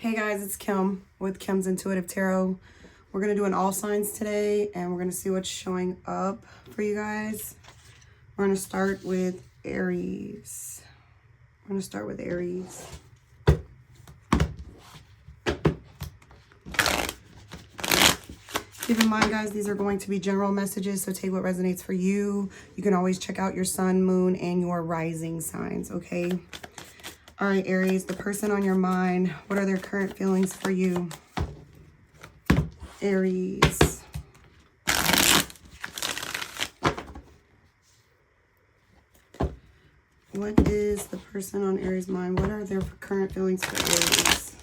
Hey guys, it's Kim with Kim's Intuitive Tarot. We're going to do an all signs today and we're going to see what's showing up for you guys. We're going to start with Aries. Keep in mind, guys, these are going to be general messages, so take what resonates for you. You can always check out your sun, moon, and your rising signs, okay? All right, Aries, the person on your mind, what are their current feelings for you? Aries. What is the person on Aries' mind? What are their current feelings for Aries?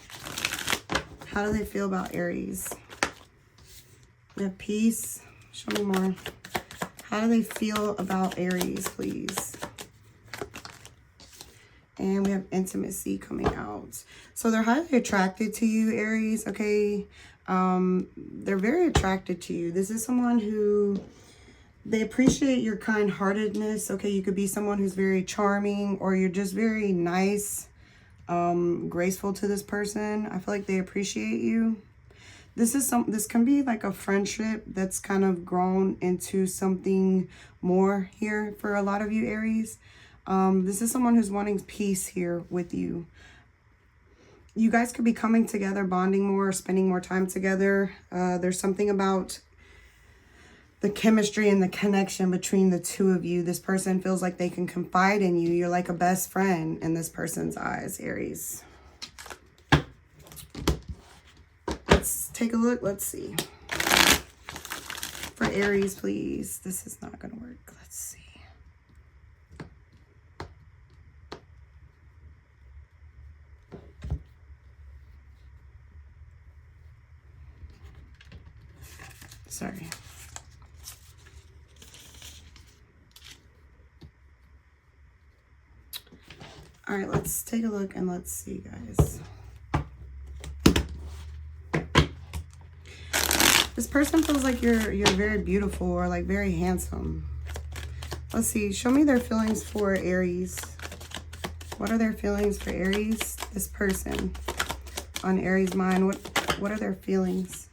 How do they feel about Aries? We have peace. Show me more. How do they feel about Aries, please? And we have intimacy coming out. So they're highly attracted to you, Aries, okay? They're very attracted to you. This is someone who, they appreciate your kind-heartedness, okay? You could be someone who's very charming, or you're just very nice, graceful to this person. I feel like they appreciate you. This can be like a friendship that's kind of grown into something more here for a lot of you, Aries. This is someone who's wanting peace here with you. You guys could be coming together, bonding more, spending more time together. There's something about the chemistry and the connection between the two of you. This person feels like they can confide in you. You're like a best friend in this person's eyes, Aries. Let's take a look. Let's see. For Aries, please. This is not going to work. Let's see. Sorry. All right, let's take a look and let's see, guys. This person feels like you're very beautiful or like very handsome. Let's see. Show me their feelings for Aries. What are their feelings for Aries? This person on Aries' mind. What are their feelings?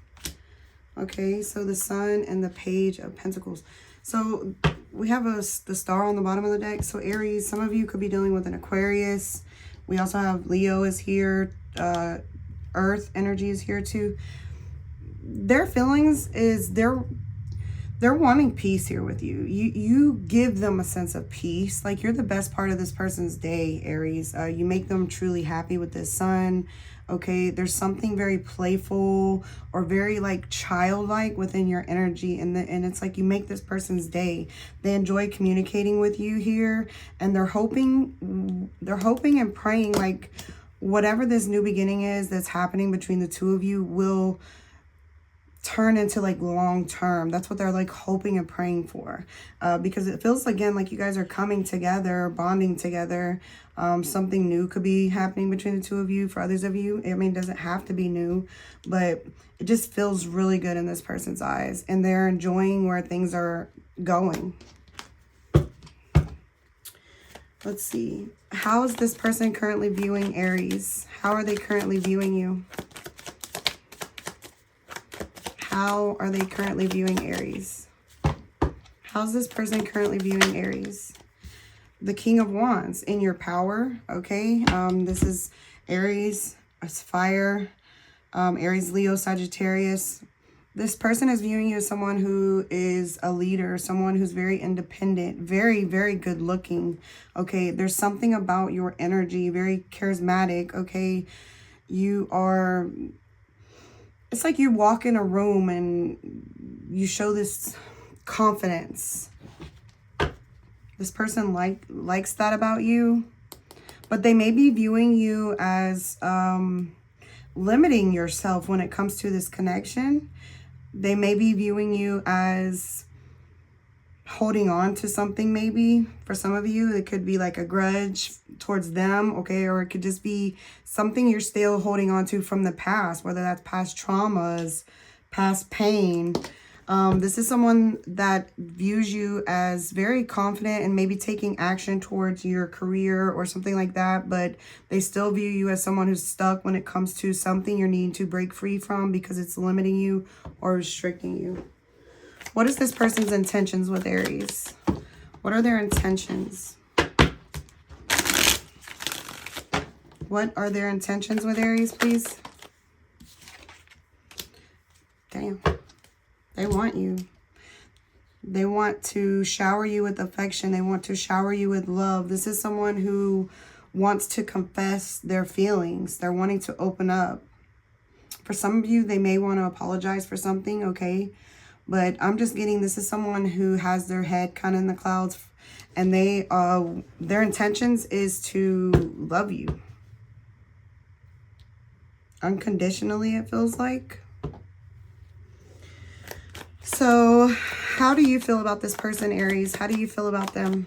Okay, so the Sun and the Page of Pentacles. So we have the star on the bottom of the deck. So Aries, some of you could be dealing with an Aquarius. We also have Leo is here. Earth energy is here too. Their feelings is they're wanting peace here with you. You give them a sense of peace. Like you're the best part of this person's day, Aries. You make them truly happy with this sun. Okay, there's something very playful or very like childlike within your energy, and it's like you make this person's day. They enjoy communicating with you here, and they're hoping and praying like whatever this new beginning is that's happening between the two of you will turn into like long term. That's what they're like hoping and praying for, because it feels again like you guys are coming together, bonding together. Something new could be happening between the two of you. For others of you, I mean, it doesn't have to be new, but it just feels really good in this person's eyes, and they're enjoying where things are going. Let's see. How is this person currently viewing Aries? How are they currently viewing you? How are they currently viewing Aries? How's this person currently viewing Aries? The King of Wands in your power, okay? This is Aries, it's fire, Aries, Leo, Sagittarius. This person is viewing you as someone who is a leader, someone who's very independent, very, very good looking, okay? There's something about your energy, very charismatic, okay? You are... It's like you walk in a room and you show this confidence. This person likes that about you, but they may be viewing you as limiting yourself when it comes to this connection. They may be viewing you as holding on to something, maybe. For some of you, it could be like a grudge towards them, okay? Or it could just be something you're still holding on to from the past, whether that's past traumas, past pain. This is someone that views you as very confident and maybe taking action towards your career or something like that, but they still view you as someone who's stuck when it comes to something you're needing to break free from because it's limiting you or restricting you. What is this person's intentions with Aries? What are their intentions? What are their intentions with Aries, please? Damn. They want you. They want to shower you with affection. They want to shower you with love. This is someone who wants to confess their feelings. They're wanting to open up. For some of you, they may want to apologize for something, okay? But I'm just getting, this is someone who has their head kind of in the clouds, and their intentions is to love you. Unconditionally, it feels like. So, how do you feel about this person, Aries? How do you feel about them?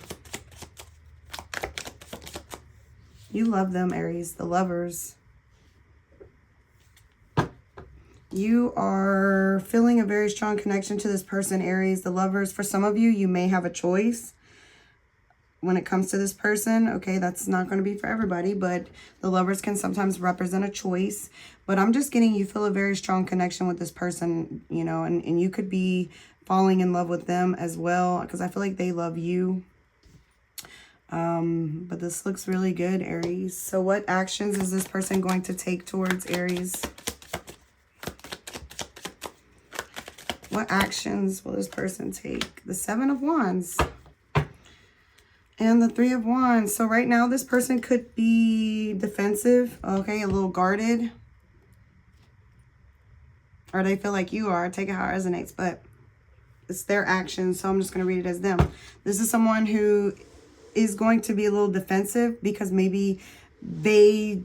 You love them, Aries, the lovers. You are feeling a very strong connection to this person, Aries, the lovers. For some of you, you may have a choice when it comes to this person. Okay, that's not going to be for everybody, but the lovers can sometimes represent a choice. But I'm just getting, you feel a very strong connection with this person, you know, and you could be falling in love with them as well, because I feel like they love you. But this looks really good, Aries. So what actions is this person going to take towards Aries? What actions will this person take? The Seven of Wands. And the Three of Wands. So right now, this person could be defensive, okay, a little guarded. Or they feel like you are. Take it how it resonates, but it's their actions, so I'm just going to read it as them. This is someone who is going to be a little defensive because maybe they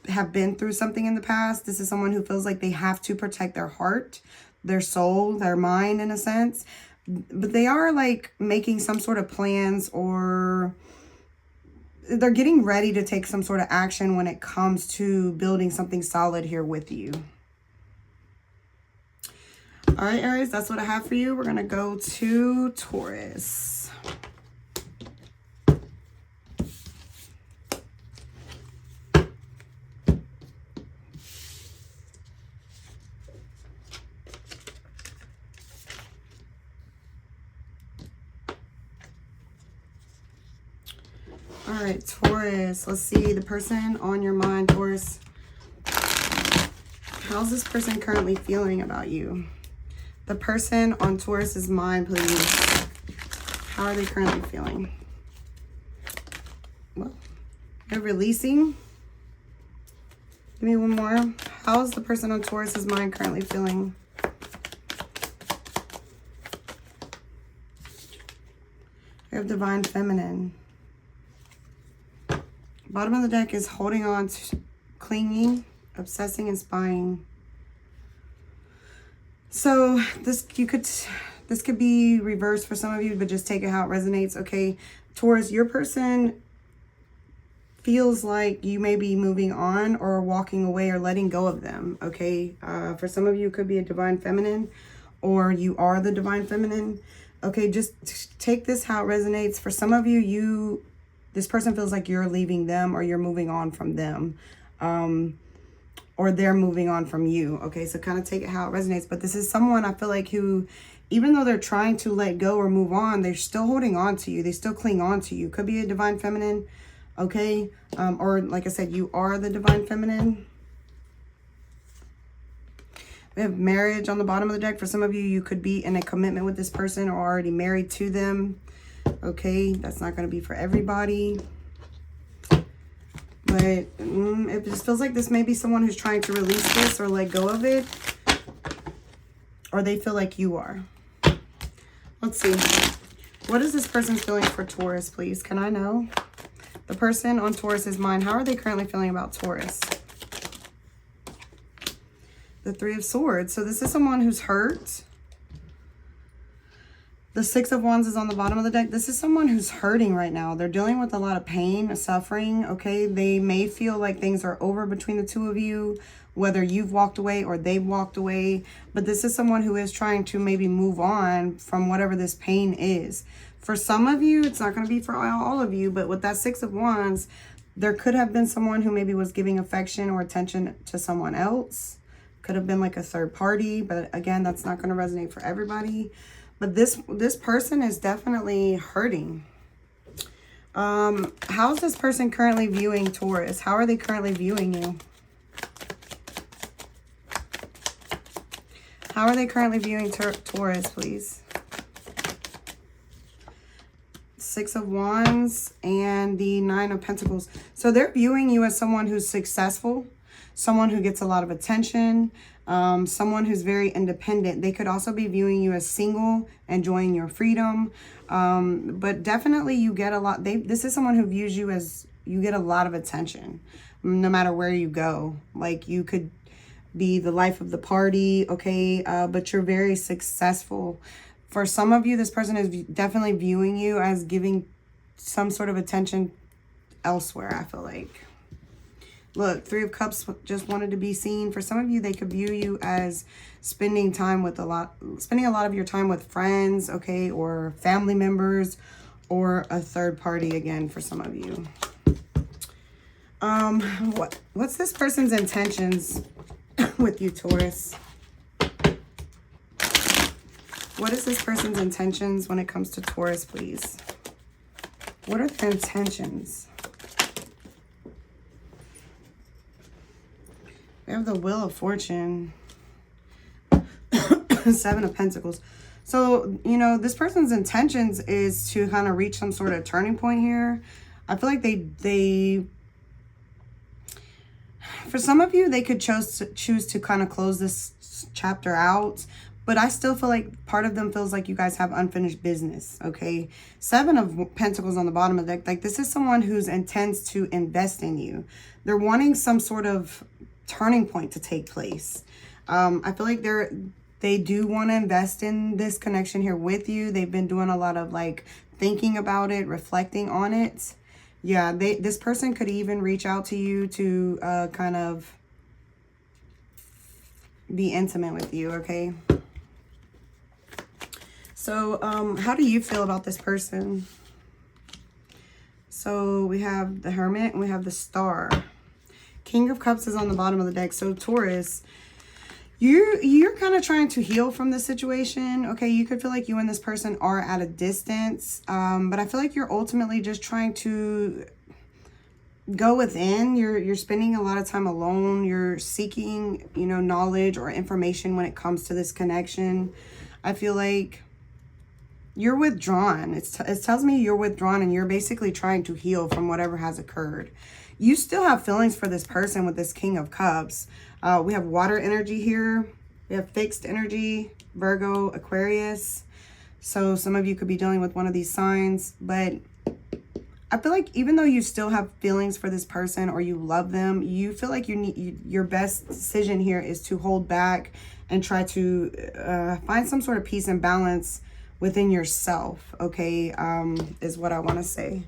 have been through something in the past. This is someone who feels like they have to protect their heart, their soul, their mind in a sense. But they are like making some sort of plans, or they're getting ready to take some sort of action when it comes to building something solid here with you. All right, Aries, that's what I have for you. We're going to go to Taurus. All right, Taurus. Let's see the person on your mind, Taurus. How's this person currently feeling about you? The person on Taurus's mind, please. How are they currently feeling? Well, they're releasing. Give me one more. How's the person on Taurus's mind currently feeling? You have Divine Feminine. Bottom of the deck is holding on to, clinging, obsessing, and spying. So this could be reversed for some of you, but just take it how it resonates. Okay, Taurus, your person feels like you may be moving on or walking away or letting go of them. Okay, for some of you, it could be a Divine Feminine, or you are the Divine Feminine. Okay, just take this how it resonates. For some of you, this person feels like you're leaving them, or you're moving on from them. Or they're moving on from you. Okay, so kind of take it how it resonates. But this is someone I feel like who, even though they're trying to let go or move on, they're still holding on to you. They still cling on to you. Could be a Divine Feminine, okay? Or like I said, you are the Divine Feminine. We have marriage on the bottom of the deck. For some of you, you could be in a commitment with this person or already married to them. Okay, that's not going to be for everybody. But it just feels like this may be someone who's trying to release this or let go of it. Or they feel like you are. Let's see. What is this person feeling for Taurus, please? Can I know? The person on Taurus's mind, how are they currently feeling about Taurus? The Three of Swords. So this is someone who's hurt. The Six of Wands is on the bottom of the deck. This is someone who's hurting right now. They're dealing with a lot of pain, suffering, okay? They may feel like things are over between the two of you, whether you've walked away or they've walked away. But this is someone who is trying to maybe move on from whatever this pain is. For some of you, it's not going to be for all of you, but with that Six of Wands, there could have been someone who maybe was giving affection or attention to someone else. Could have been like a third party, but again, that's not going to resonate for everybody. But this person is definitely hurting. How's this person currently viewing Taurus? How are they currently viewing you? How are they currently viewing Taurus, please? Six of Wands and the Nine of Pentacles. So they're viewing you as someone who's successful, someone who gets a lot of attention, someone who's very independent. They could also be viewing you as single, enjoying your freedom. But definitely you get a lot. This is someone who views you as, you get a lot of attention no matter where you go. Like you could be the life of the party, okay? But you're very successful. For some of you, this person is definitely viewing you as giving some sort of attention elsewhere, I feel like. Look, Three of Cups just wanted to be seen. For some of you, they could view you as spending a lot of your time with friends, okay, or family members, or a third party again for some of you. What's this person's intentions with you, Taurus? What is this person's intentions when it comes to Taurus, please? What are their intentions? We have the Wheel of Fortune. Seven of Pentacles. So, you know, this person's intentions is to kind of reach some sort of turning point here. I feel like they for some of you, they could choose to kind of close this chapter out. But I still feel like part of them feels like you guys have unfinished business, okay? Seven of Pentacles on the bottom of the deck. Like, this is someone who's intends to invest in you. They're wanting some sort of turning point to take place. I feel like they do want to invest in this connection here with you. They've been doing a lot of, like, thinking about it, reflecting on it. Yeah, this person could even reach out to you to kind of be intimate with you, okay? So, how do you feel about this person? So, we have the Hermit and we have the Star. King of Cups is on the bottom of the deck. So, Taurus, you're kind of trying to heal from this situation. Okay, you could feel like you and this person are at a distance. But I feel like you're ultimately just trying to go within. You're spending a lot of time alone. You're seeking, you know, knowledge or information when it comes to this connection. I feel like you're withdrawn. It tells me you're withdrawn and you're basically trying to heal from whatever has occurred. You still have feelings for this person with this King of Cups. We have water energy here. We have fixed energy, Virgo, Aquarius. So some of you could be dealing with one of these signs. But I feel like even though you still have feelings for this person or you love them, you feel like your best decision here is to hold back and try to find some sort of peace and balance within yourself, okay, is what I want to say.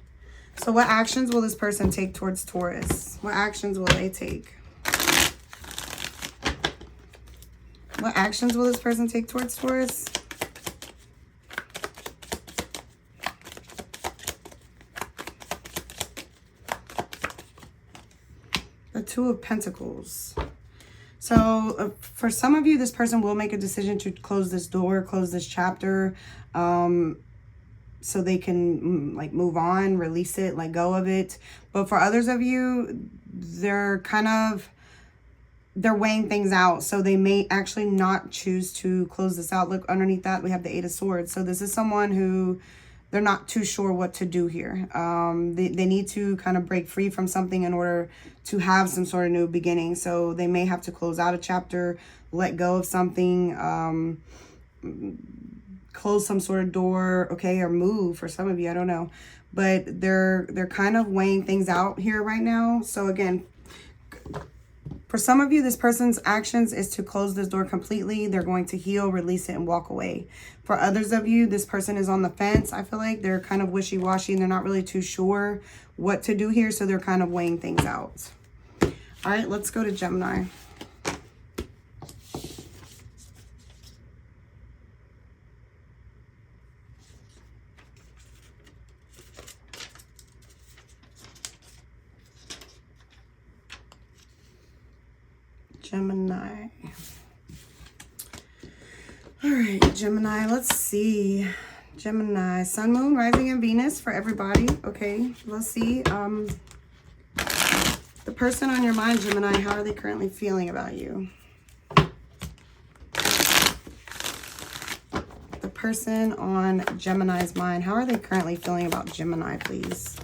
So what actions will this person take towards Taurus? What actions will they take? What actions will this person take towards Taurus? The Two of Pentacles. So for some of you, this person will make a decision to close this door, close this chapter, so they can like move on, release it, let go of it. But for others of you, they're weighing things out. So they may actually not choose to close this out. Look, underneath that, we have the Eight of Swords. So this is someone who they're not too sure what to do here. They need to kind of break free from something in order to have some sort of new beginning. So they may have to close out a chapter, let go of something, close some sort of door, okay, or move for some of you, I don't know. But they're kind of weighing things out here right now. So again, For some of you, this person's actions is to close this door completely. They're going to heal, release it, and walk away. For others of you, this person is on the fence. I feel like they're kind of wishy-washy and they're not really too sure what to do here. So they're kind of weighing things out. All right, let's go to Gemini. Gemini. All right, Gemini, let's see. Gemini, Sun, Moon, Rising, and Venus for everybody. Okay, let's see. The person on your mind, Gemini, how are they currently feeling about you? The person on Gemini's mind, how are they currently feeling about Gemini, please?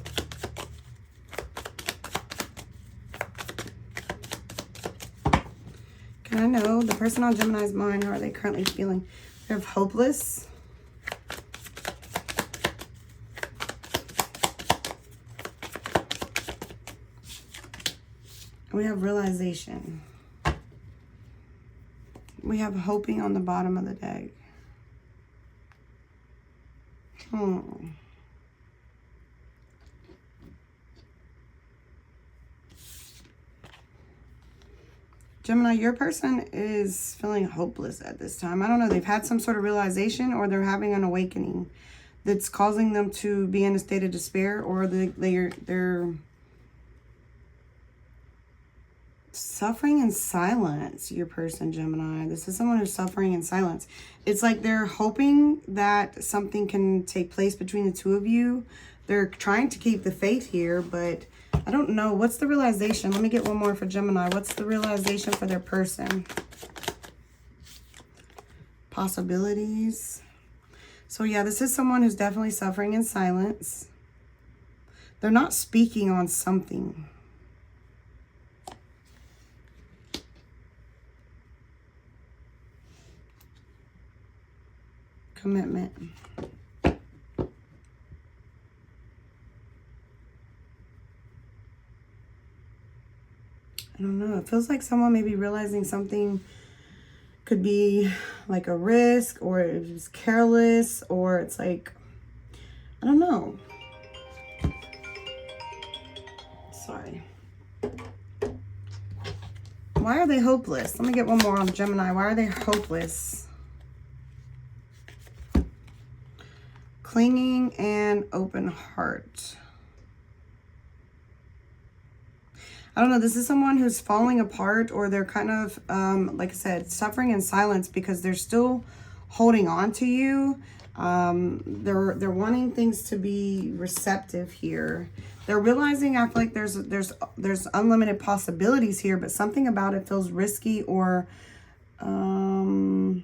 Can I know the person on Gemini's mind, how are they currently feeling? We have hopeless. We have realization. We have hoping on the bottom of the deck. Gemini, your person is feeling hopeless at this time. I don't know. They've had some sort of realization, or they're having an awakening that's causing them to be in a state of despair, or they're suffering in silence. Your person, Gemini. This is someone who's suffering in silence. It's like they're hoping that something can take place between the two of you. They're trying to keep the faith here, but I don't know. What's the realization? Let me get one more for Gemini. What's the realization for their person? Possibilities. So yeah, this is someone who's definitely suffering in silence. They're not speaking on something. Commitment. I don't know. It feels like someone may be realizing something could be like a risk, or it's careless, or it's like, I don't know. Sorry. Why are they hopeless? Let me get one more on Gemini. Why are they hopeless? Clinging and open heart. I don't know. This is someone who's falling apart, or they're kind of, like I said, suffering in silence because they're still holding on to you. They're wanting things to be receptive here. They're realizing, I feel like there's unlimited possibilities here, but something about it feels risky, or I don't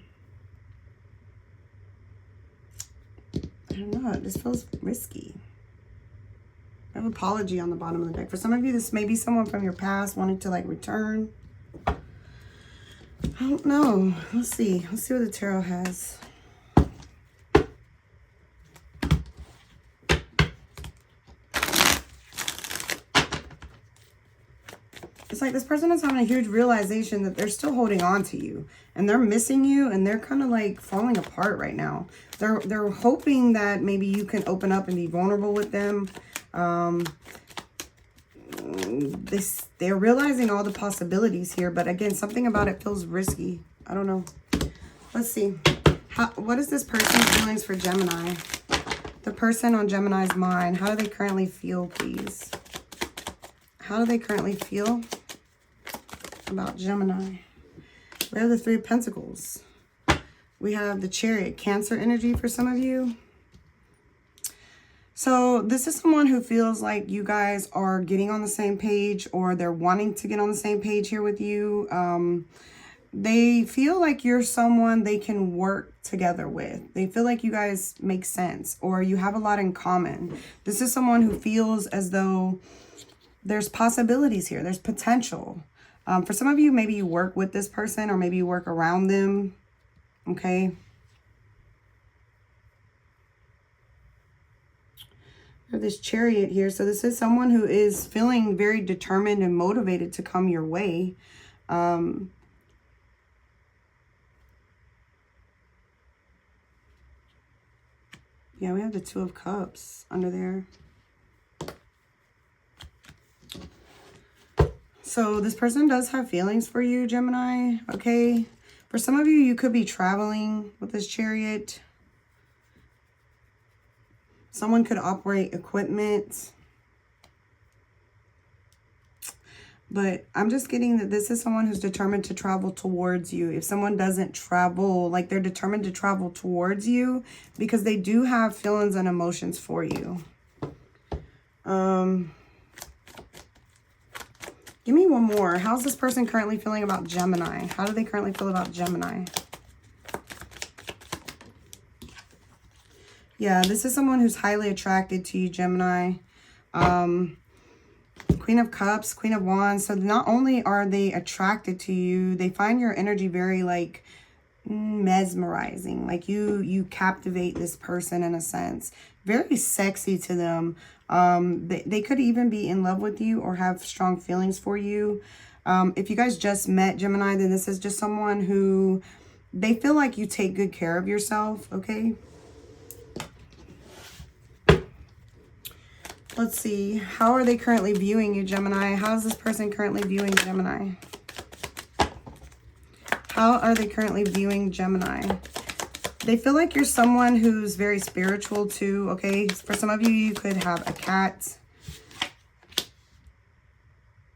know. It just feels risky. I have apology on the bottom of the deck. For some of you, this may be someone from your past wanting to like return. I don't know. Let's see. Let's see what the tarot has. It's like this person is having a huge realization that they're still holding on to you, and they're missing you, and they're kind of like falling apart right now. They're hoping that maybe you can open up and be vulnerable with them. They're realizing all the possibilities here, but again, something about it feels risky. I don't know. Let's see. What is this person's feelings for Gemini? The person on Gemini's mind, how do they currently feel, please? How do they currently feel about Gemini? We have the Three of Pentacles. We have the Chariot, Cancer energy for some of you. So this is someone who feels like you guys are getting on the same page, or they're wanting to get on the same page here with you. They feel like you're someone they can work together with. They feel like you guys make sense, or you have a lot in common. This is someone who feels as though there's possibilities here. There's potential. For some of you, maybe you work with this person, or maybe you work around them. Okay. This Chariot here. So this is someone who is feeling very determined and motivated to come your way. Yeah, we have the Two of Cups under there. So this person does have feelings for you, Gemini, okay? For some of you, you could be traveling with this Chariot. Someone could operate equipment. But I'm just getting that this is someone who's determined to travel towards you. If someone doesn't travel, like they're determined to travel towards you because they do have feelings and emotions for you. Give me one more. How's this person currently feeling about Gemini? How do they currently feel about Gemini? Yeah, this is someone who's highly attracted to you, Gemini. Queen of Cups, Queen of Wands. So not only are they attracted to you, they find your energy very like mesmerizing. Like you captivate this person in a sense. Very sexy to them. They could even be in love with you or have strong feelings for you. If you guys just met, Gemini, then this is just someone who they feel like you take good care of yourself, okay? Let's see. How are they currently viewing you, Gemini? How is this person currently viewing Gemini? How are they currently viewing Gemini? They feel like you're someone who's very spiritual too, okay? For some of you, you could have a cat.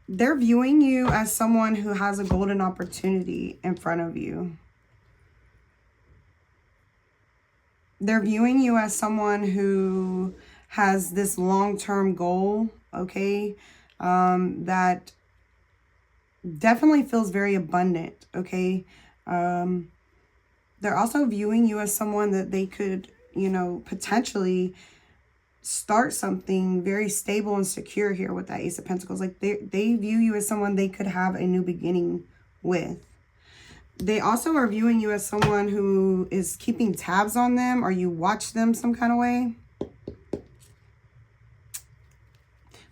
They're viewing you as someone who has a golden opportunity in front of you. They're viewing you as someone who has this long-term goal, okay, that definitely feels very abundant, okay? They're also viewing you as someone that they could, you know, potentially start something very stable and secure here with that Ace of Pentacles. Like they view you as someone they could have a new beginning with. They also are viewing you as someone who is keeping tabs on them, or you watch them some kind of way.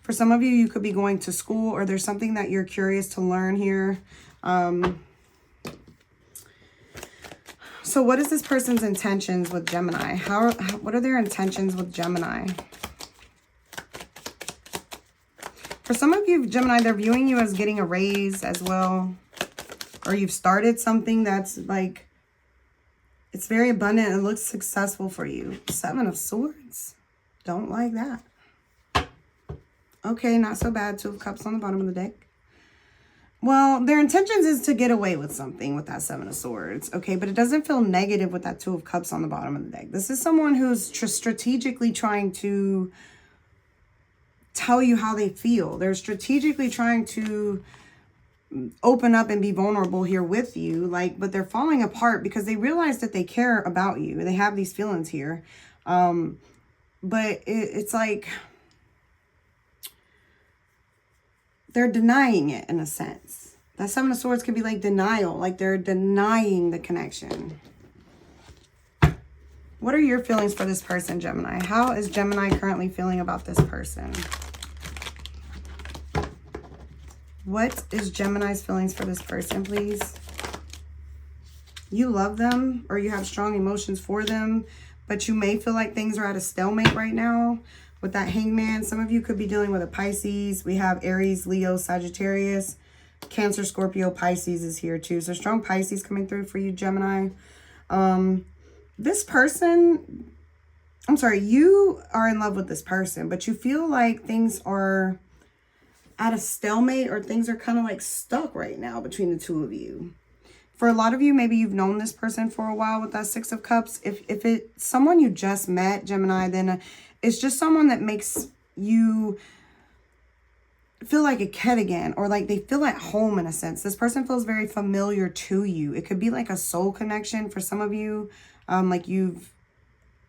For some of you, you could be going to school, or there's something that you're curious to learn here. So what is this person's intentions with Gemini? What are their intentions with Gemini? For some of you, Gemini, they're viewing you as getting a raise as well. Or you've started something that's like, it's very abundant and looks successful for you. Seven of Swords. Don't like that. Okay, not so bad. Two of Cups on the bottom of the deck. Well, their intentions is to get away with something with that Seven of Swords, okay? But it doesn't feel negative with that Two of Cups on the bottom of the deck. This is someone who's strategically trying to tell you how they feel. They're strategically trying to open up and be vulnerable here with you, like, but they're falling apart because they realize that they care about you. They have these feelings here. But it's like they're denying it in a sense. That Seven of Swords could be like denial, like they're denying the connection. What are your feelings for this person, Gemini? How is Gemini currently feeling about this person? What is Gemini's feelings for this person, please? You love them, or you have strong emotions for them, but you may feel like things are at a stalemate right now. With that Hangman, some of you could be dealing with a Pisces. We have Aries, Leo, Sagittarius, Cancer, Scorpio, Pisces is here too. So strong Pisces coming through for you, Gemini. This person, I'm sorry, you are in love with this person, but you feel like things are at a stalemate, or things are kind of like stuck right now between the two of you. For a lot of you, maybe you've known this person for a while with that Six of Cups. If it's someone you just met, Gemini, then it's just someone that makes you feel like a kid again, or like they feel at home in a sense. This person feels very familiar to you. It could be like a soul connection for some of you. Like you've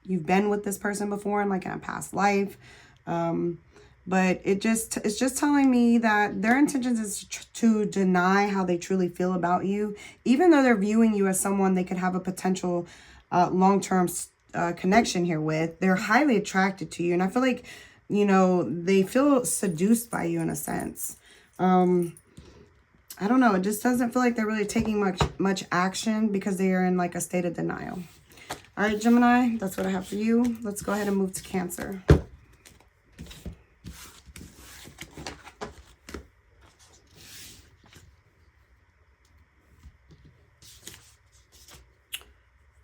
been with this person before in like in a past life. But it's just telling me that their intentions is to deny how they truly feel about you, even though they're viewing you as someone they could have a potential long-term connection here with. They're highly attracted to you, and I feel like, you know, they feel seduced by you in a sense. I don't know. It just doesn't feel like they're really taking much action because they are in like a state of denial. All right, Gemini, that's what I have for you. Let's go ahead and move to Cancer.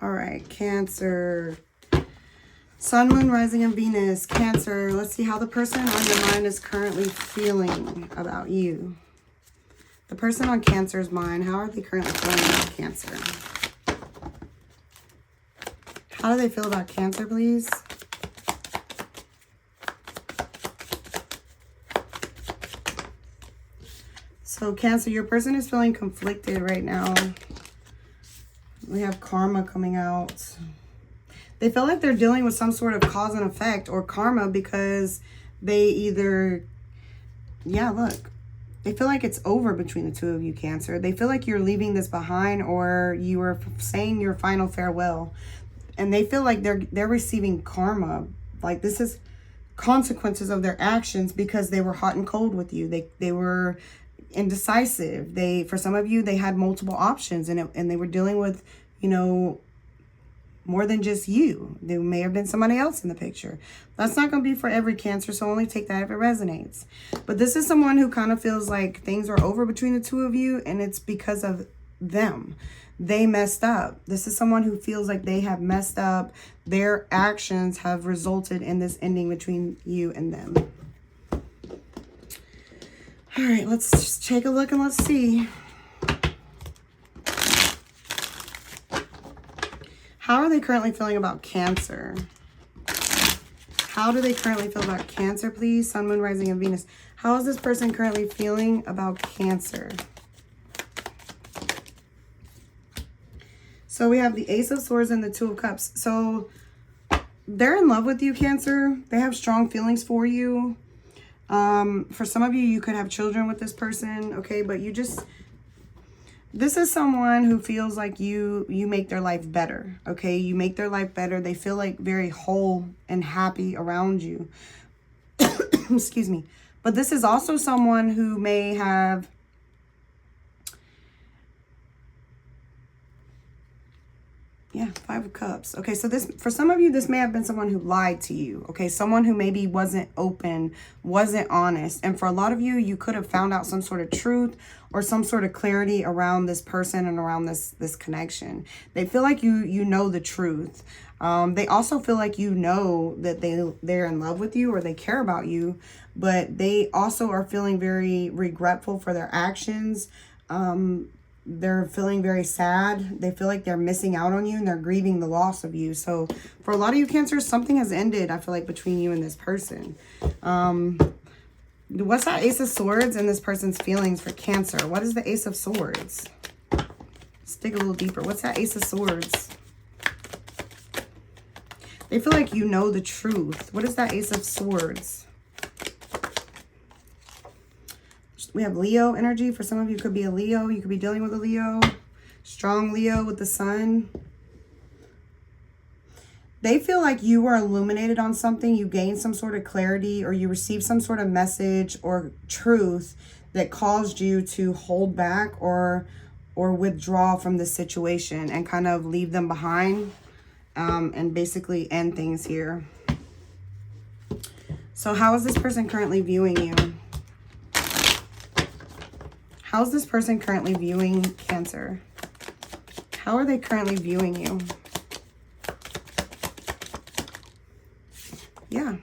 All right, Cancer. Sun, Moon, Rising, and Venus. Cancer. Let's see how the person on your mind is currently feeling about you. The person on Cancer's mind, how are they currently feeling about Cancer? How do they feel about Cancer, please? So, Cancer, your person is feeling conflicted right now. We have karma coming out. They feel like they're dealing with some sort of cause and effect or karma because they either, yeah, look. They feel like it's over between the two of you, Cancer. They feel like you're leaving this behind or you are saying your final farewell. And they feel like they're receiving karma. Like this is consequences of their actions because they were hot and cold with you. They were indecisive. For some of you, they had multiple options and they were dealing with, you know, more than just you. There may have been somebody else in the picture. That's not going to be for every Cancer, so only take that if it resonates. But this is someone who kind of feels like things are over between the two of you, and it's because of them. They messed up. This is someone who feels like they have messed up. Their actions have resulted in this ending between you and them. All right, let's just take a look and let's see. How are they currently feeling about Cancer? How do they currently feel about Cancer, please? Sun, Moon, Rising, and Venus. How is this person currently feeling about Cancer? So we have the Ace of Swords and the Two of Cups. So they're in love with you, Cancer. They have strong feelings for you. For some of you, you could have children with this person, okay? But this is someone who feels like you make their life better, okay? You make their life better. They feel like very whole and happy around you. Excuse me. But this is also someone who may have Five of Cups. Okay, so this, for some of you, this may have been someone who lied to you. Okay, someone who maybe wasn't open, wasn't honest. And for a lot of you, you could have found out some sort of truth or some sort of clarity around this person and around this connection. They feel like you know the truth. They also feel like you know that they're in love with you or they care about you, but they also are feeling very regretful for their actions. They're feeling very sad. They feel like they're missing out on you and they're grieving the loss of you. So for a lot of you Cancers, something has ended, I feel like, between you and this person. What's that Ace of Swords and this person's feelings for Cancer? What is the Ace of Swords? Let's dig a little deeper. What's that Ace of Swords? They feel like you know the truth. What is that Ace of Swords? We have Leo energy. For some of you, it could be a Leo. You could be dealing with a Leo. Strong Leo with the sun. They feel like you were illuminated on something. You gained some sort of clarity or you received some sort of message or truth that caused you to hold back or withdraw from this situation and kind of leave them behind and basically end things here. So how is this person currently viewing you? How's this person currently viewing Cancer? How are they currently viewing you? Yeah.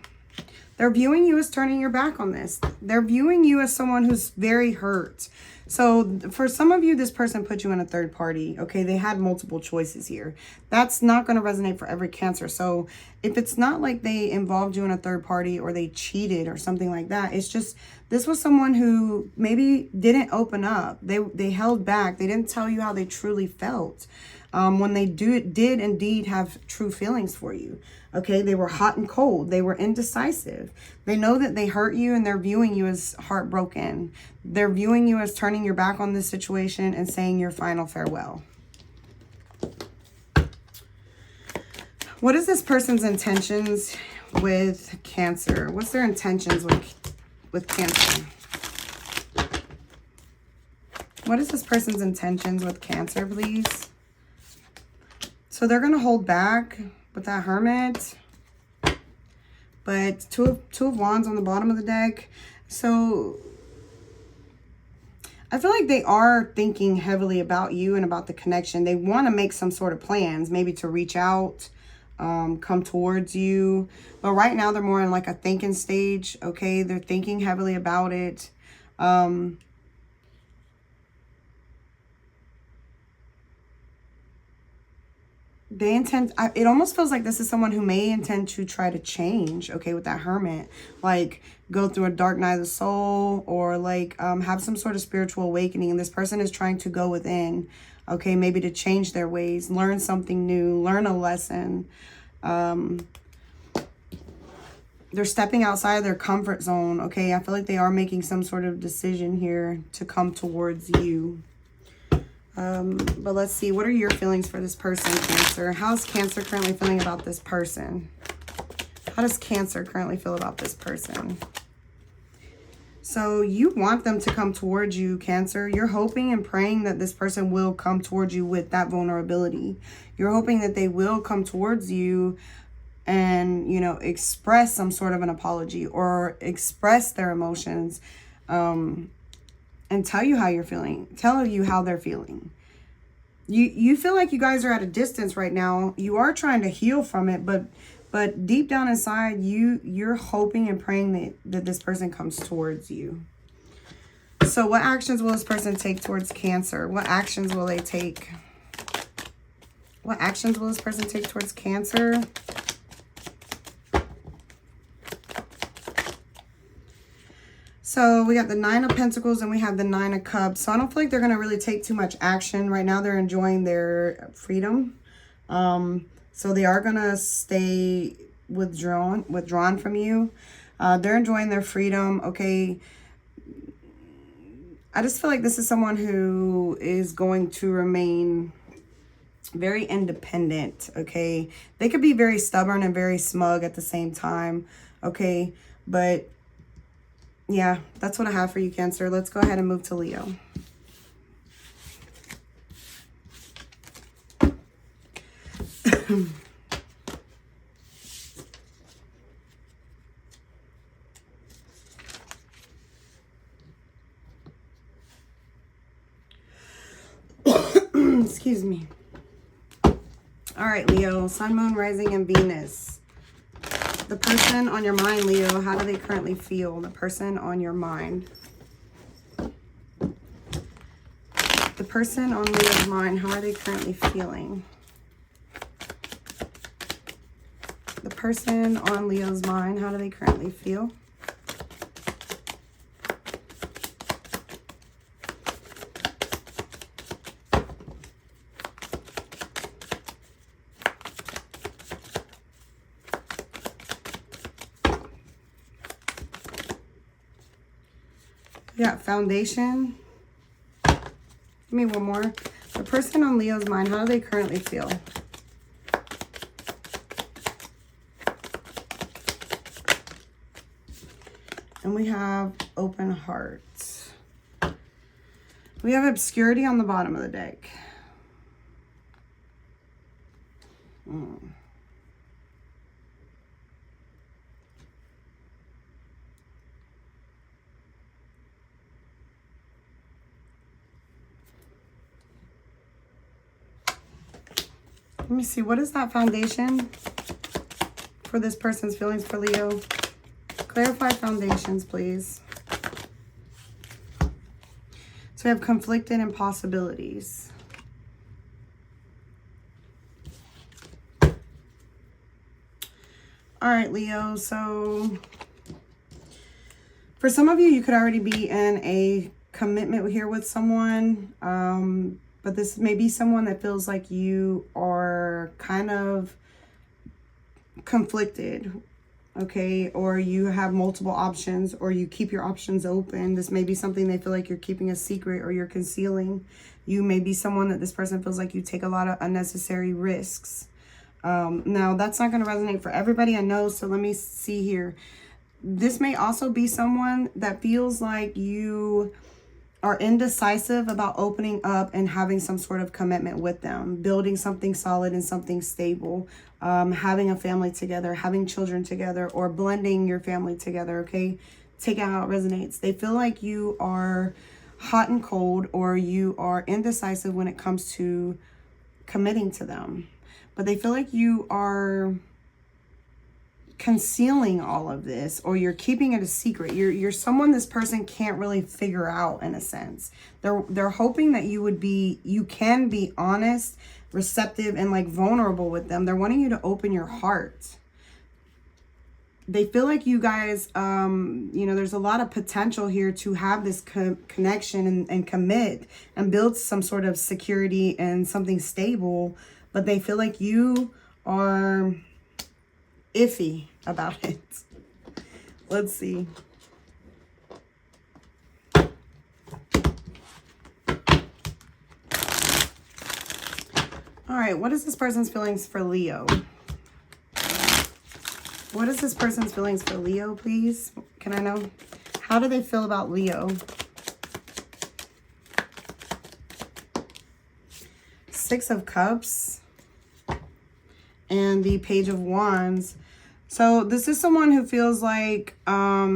They're viewing you as turning your back on this. They're viewing you as someone who's very hurt. So for some of you, this person put you in a third party. Okay, they had multiple choices here. That's not going to resonate for every Cancer. So if it's not like they involved you in a third party or they cheated or something like that, it's just this was someone who maybe didn't open up. They held back. They didn't tell you how they truly felt. When they did indeed have true feelings for you. Okay, they were hot and cold. They were indecisive. They know that they hurt you and they're viewing you as heartbroken. They're viewing you as turning your back on this situation and saying your final farewell. What is this person's intentions with Cancer? What's their intentions with Cancer? What is this person's intentions with Cancer, please? So they're going to hold back with that Hermit. But two of Wands on the bottom of the deck. So I feel like they are thinking heavily about you and about the connection. They want to make some sort of plans, maybe to reach out, come towards you. But right now they're more in like a thinking stage, okay? They're thinking heavily about it. They intend, it almost feels like this is someone who may intend to try to change, okay, with that Hermit. Like, go through a dark night of the soul, or like have some sort of spiritual awakening. And this person is trying to go within, okay, maybe to change their ways, learn something new, learn a lesson. They're stepping outside of their comfort zone, okay? I feel like they are making some sort of decision here to come towards you. But let's see, what are your feelings for this person, Cancer? How's Cancer currently feeling about this person? How does Cancer currently feel about this person? So you want them to come towards you, Cancer. You're hoping and praying that this person will come towards you with that vulnerability. You're hoping that they will come towards you and, you know, express some sort of an apology or express their emotions, and tell you how you're feeling, tell you how they're feeling. You feel like you guys are at a distance right now. You are trying to heal from it, but deep down inside, you're hoping and praying that this person comes towards you. So what actions will this person take towards Cancer? What actions will they take? What actions will this person take towards Cancer? So we got the Nine of Pentacles and we have the Nine of Cups. So I don't feel like they're going to really take too much action. Right now they're enjoying their freedom. So they are going to stay withdrawn from you. They're enjoying their freedom. Okay. I just feel like this is someone who is going to remain very independent. Okay. They could be very stubborn and very smug at the same time. Okay. But yeah, that's what I have for you, Cancer. Let's go ahead and move to Leo. Excuse me. All right, Leo, Sun, Moon, Rising, and Venus. The person on your mind, Leo, how do they currently feel? The person on your mind. The person on Leo's mind, how are they currently feeling? The person on Leo's mind, how do they currently feel? We got Foundation. Give me one more. The person on Leo's mind, how do they currently feel? And we have Open Heart. We have Obscurity on the bottom of the deck. Let me see, what is that foundation for this person's feelings for Leo? Clarify foundations, please. So we have conflicted and possibilities. All right, Leo, so for some of you, you could already be in a commitment here with someone, but this may be someone that feels like you are kind of conflicted, okay? Or you have multiple options, or you keep your options open. This may be something they feel like you're keeping a secret or you're concealing. You may be someone that this person feels like you take a lot of unnecessary risks. Now, that's not going to resonate for everybody, I know, so let me see here. This may also be someone that feels like you are indecisive about opening up and having some sort of commitment with them, building something solid and something stable, having a family together, having children together, or blending your family together, okay? Take out how it resonates. They feel like you are hot and cold, or you are indecisive when it comes to committing to them. But they feel like you are concealing all of this, or you're keeping it a secret. You're someone this person can't really figure out, in a sense. They're hoping that you can be honest, receptive, and like vulnerable with them. They're wanting you to open your heart. They feel like you guys, you know, there's a lot of potential here to have this connection and commit and build some sort of security and something stable. But they feel like you are iffy about it. Let's see. All right, what is this person's feelings for Leo? What is this person's feelings for Leo, please? Can I know? How do they feel about Leo? Six of Cups and the Page of Wands. So this is someone who feels like, I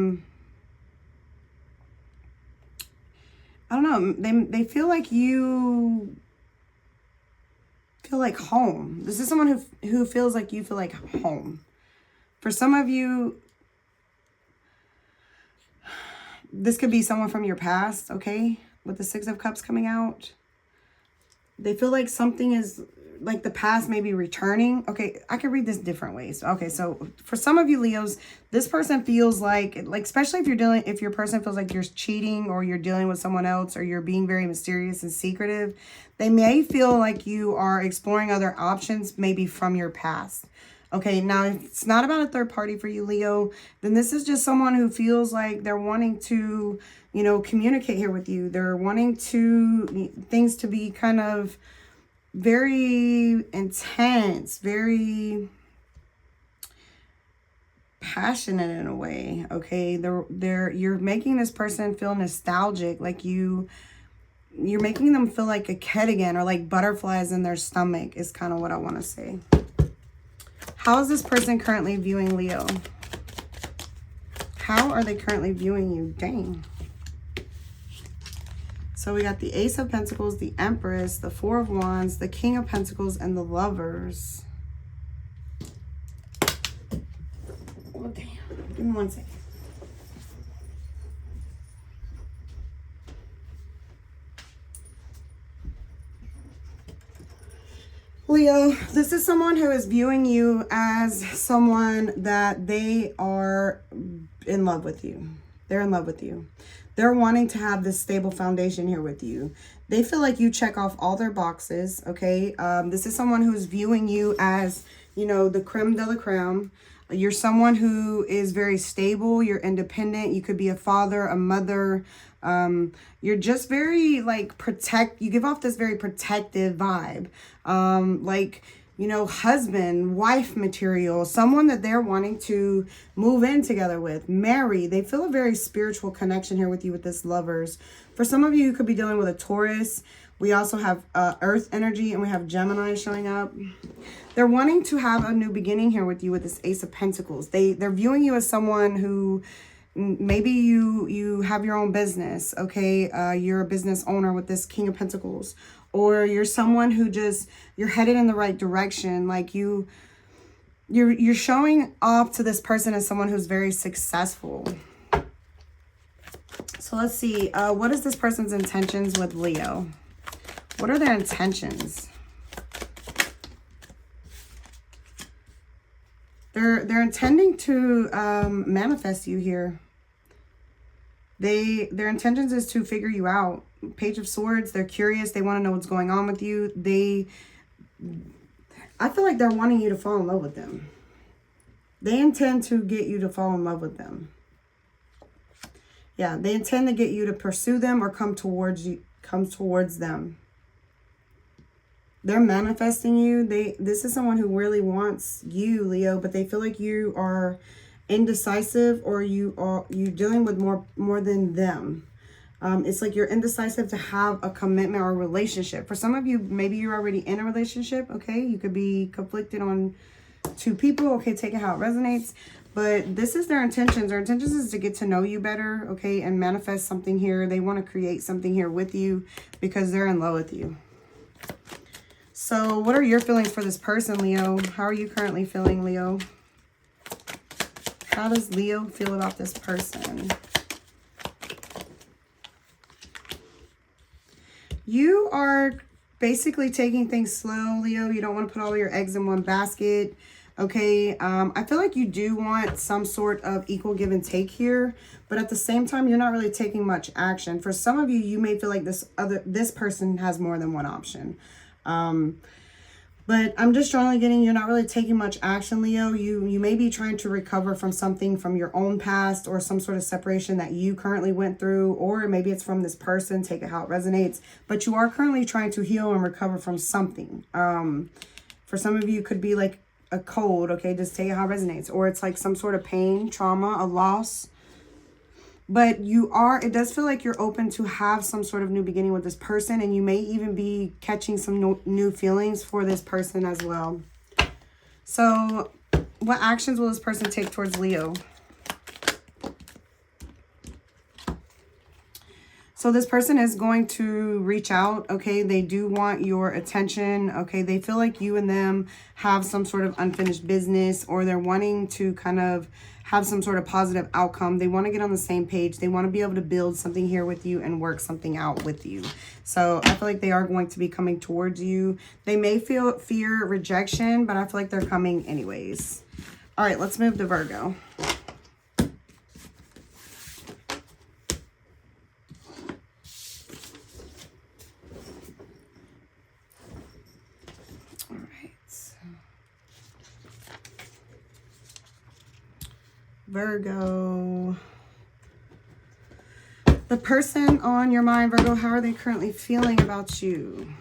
don't know, they feel like you feel like home. This is someone who feels like you feel like home. For some of you, this could be someone from your past, okay? With the Six of Cups coming out. They feel like something is, like the past may be returning. Okay, I could read this different ways. Okay, so for some of you Leos, this person feels like especially if your person feels like you're cheating, or you're dealing with someone else, or you're being very mysterious and secretive, they may feel like you are exploring other options, maybe from your past. Okay, now if it's not about a third party for you, Leo, then this is just someone who feels like they're wanting to, you know, communicate here with you. They're wanting things to be kind of very intense, very passionate in a way, okay? You're making this person feel nostalgic, like you're making them feel like a kid again, or like butterflies in their stomach is kind of what I want to say. How is this person currently viewing Leo? How are they currently viewing you? Dang. So we got the Ace of Pentacles, the Empress, the Four of Wands, the King of Pentacles, and the Lovers. Oh, damn. Give me 1 second. Leo, this is someone who is viewing you as someone that they are in love with you. They're in love with you. They're wanting to have this stable foundation here with you. They feel like you check off all their boxes, okay? This is someone who's viewing you as, you know, the creme de la creme. You're someone who is very stable. You're independent. You could be a father, a mother. You're just very, like, you give off this very protective vibe. Like, you know, husband, wife material, someone that they're wanting to move in together with, marry. They feel a very spiritual connection here with you with this Lovers. For some of you, you could be dealing with a Taurus. We also have Earth energy, and we have Gemini showing up. They're wanting to have a new beginning here with you with this Ace of Pentacles. They're viewing you as someone who maybe you have your own business, okay? You're a business owner with this King of Pentacles. Or you're someone who you're headed in the right direction. Like you're showing off to this person as someone who's very successful. So let's see. What is this person's intentions with Leo? What are their intentions? They're intending to manifest you here. Their intentions is to figure you out. Page of Swords, they're curious. They want to know what's going on with you. I feel like they're wanting you to fall in love with them. They intend to get you to fall in love with them. Yeah, they intend to get you to pursue them or come towards them. They're manifesting you. This is someone who really wants you, Leo, but they feel like you are indecisive, or you're dealing with more than them. It's like you're indecisive to have a commitment or a relationship. For some of you, maybe you're already in a relationship, okay? You could be conflicted on two people, okay? Take it how it resonates. But this is their intentions. Their intentions is to get to know you better, okay? And manifest something here. They want to create something here with you because they're in love with you. So what are your feelings for this person, Leo? How are you currently feeling, Leo? How does Leo feel about this person? You are basically taking things slow, Leo. You don't want to put all your eggs in one basket. Okay, I feel like you do want some sort of equal give and take here, but at the same time, you're not really taking much action. For some of you, you may feel like this person has more than one option. But I'm just strongly getting you're not really taking much action, Leo. You may be trying to recover from something from your own past or some sort of separation that you currently went through, or maybe it's from this person, take it how it resonates. But you are currently trying to heal and recover from something. For some of you, it could be like a cold, okay, just take it how it resonates. Or it's like some sort of pain, trauma, a loss. But it does feel like you're open to have some sort of new beginning with this person, and you may even be catching some new feelings for this person as well. So what actions will this person take towards Leo? So this person is going to reach out, okay? They do want your attention, okay? They feel like you and them have some sort of unfinished business, or they're wanting to kind of have some sort of positive outcome. They want to get on the same page. They want to be able to build something here with you and work something out with you. So I feel like they are going to be coming towards you. They may fear rejection, but I feel like they're coming anyways. All right, let's move to Virgo. Virgo, the person on your mind, Virgo, how are they currently feeling about you?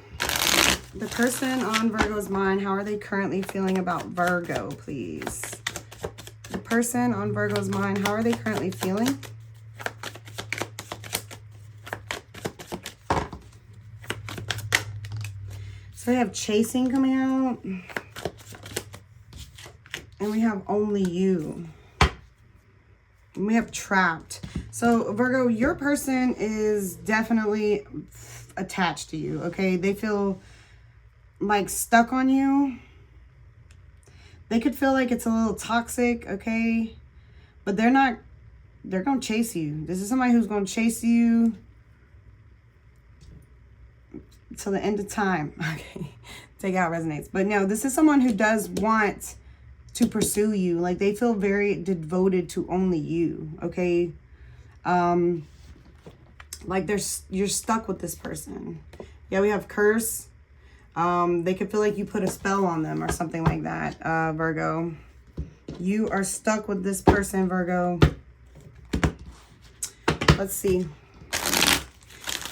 The person on Virgo's mind, how are they currently feeling about Virgo, please? The person on Virgo's mind, how are they currently feeling? So we have chasing coming out, and we have only you. We have trapped. So Virgo, your person is definitely attached to you, okay? They feel like stuck on you. They could feel like it's a little toxic, okay? But they're not, they're going to chase you. This is somebody who's going to chase you till the end of time. Okay, take out resonates. But no, this is someone who does want to pursue you. Like they feel very devoted to only you, okay? Like you're stuck with this person. Yeah, we have curse. They could feel like you put a spell on them or something like that, Virgo. You are stuck with this person, Virgo. Let's see.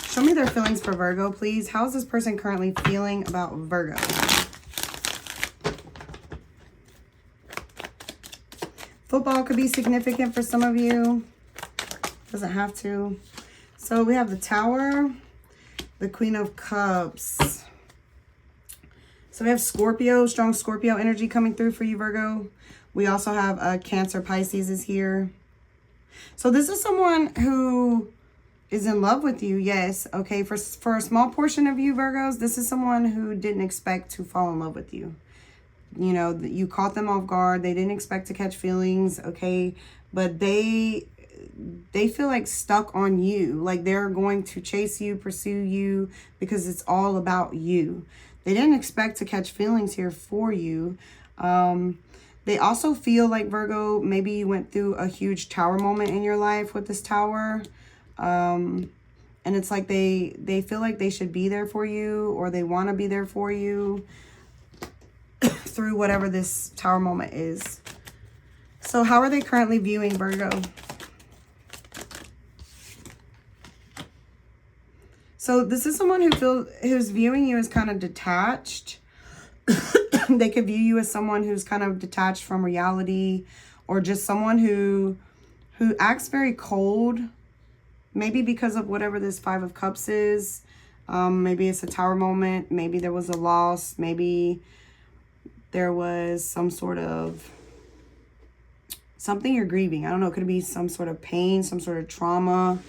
Show me their feelings for Virgo, please. How is this person currently feeling about Virgo? Football could be significant for some of you. Doesn't have to. So we have the Tower, the Queen of Cups. So we have Scorpio, strong Scorpio energy coming through for you, Virgo. We also have Cancer, Pisces is here. So this is someone who is in love with you, yes. Okay, for a small portion of you, Virgos, this is someone who didn't expect to fall in love with you. You know, you caught them off guard. They didn't expect to catch feelings, okay? But they feel like stuck on you. Like they're going to chase you, pursue you, because it's all about you. They didn't expect to catch feelings here for you. They also feel like, Virgo, maybe you went through a huge tower moment in your life with this Tower. And it's like they feel like they should be there for you, or they want to be there for you through whatever this Tower moment is. So how are they currently viewing Virgo? So this is someone who's viewing you as kind of detached. They could view you as someone who's kind of detached from reality, or just someone who acts very cold. Maybe because of whatever this Five of Cups is. Maybe it's a Tower moment. Maybe there was a loss. Maybe there was some sort of something you're grieving. I don't know. It could be some sort of pain, some sort of trauma.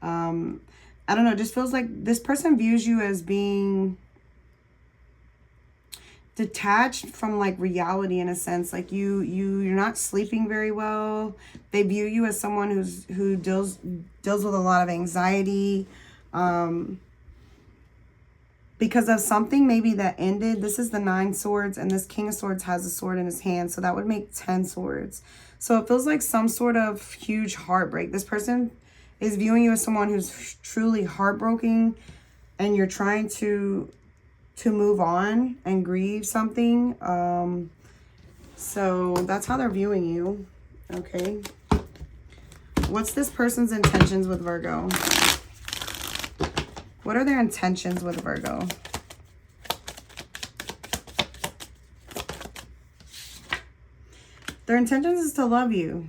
I don't know. It just feels like this person views you as being detached from like reality in a sense. Like you're not sleeping very well. They view you as someone who deals with a lot of anxiety. Because of something maybe that ended. This is the 9 swords, and this King of Swords has a sword in his hand, so that would make 10 swords. So it feels like some sort of huge heartbreak. This person is viewing you as someone who's truly heartbroken, and you're trying to move on and grieve something. So that's how they're viewing you. Okay. What's this person's intentions with Virgo? What are their intentions with Virgo? Their intentions is to love you.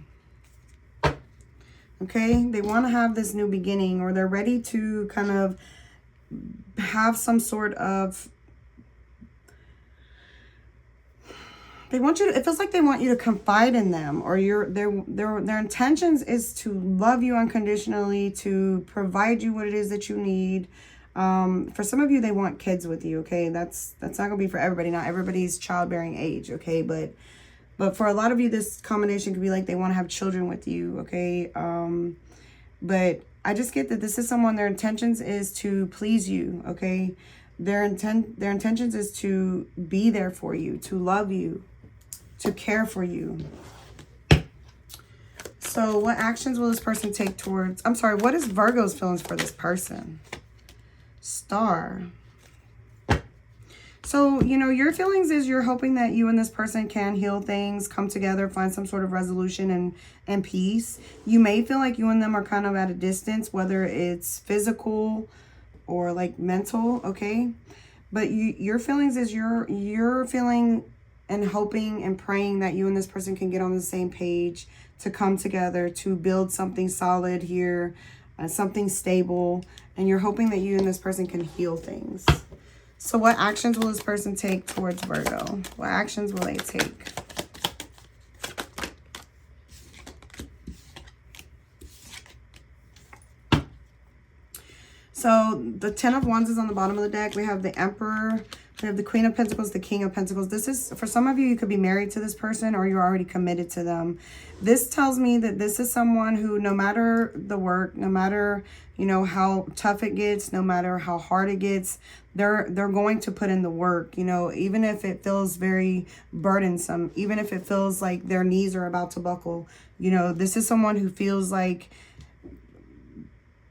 Okay? They want to have this new beginning, or they're ready to kind of have some sort of... They want you to, it feels like they want you to confide in them, or their intentions is to love you unconditionally, to provide you what it is that you need. For some of you, they want kids with you, okay? That's not gonna be for everybody. Not everybody's childbearing age, okay? But for a lot of you, this combination could be like they want to have children with you, okay? But I just get that this is someone, their intentions is to please you, okay? Their intentions is to be there for you, to love you, to care for you. So what actions will this person take towards... I'm sorry, what is Virgo's feelings for this person? Star. So, you know, your feelings is you're hoping that you and this person can heal things, come together, find some sort of resolution and peace. You may feel like you and them are kind of at a distance, whether it's physical or like mental, okay? But your feelings is you're feeling and hoping and praying that you and this person can get on the same page, to come together, to build something solid here, something stable. And you're hoping that you and this person can heal things. So what actions will this person take towards Virgo? What actions will they take? So the 10 of Wands is on the bottom of the deck. We have the Emperor. We have the Queen of Pentacles, the King of Pentacles. This is, for some of you, you could be married to this person, or you're already committed to them. This tells me that this is someone who, no matter the work, no matter, you know, how tough it gets, no matter how hard it gets, they're going to put in the work, you know, even if it feels very burdensome, even if it feels like their knees are about to buckle. You know, this is someone who feels like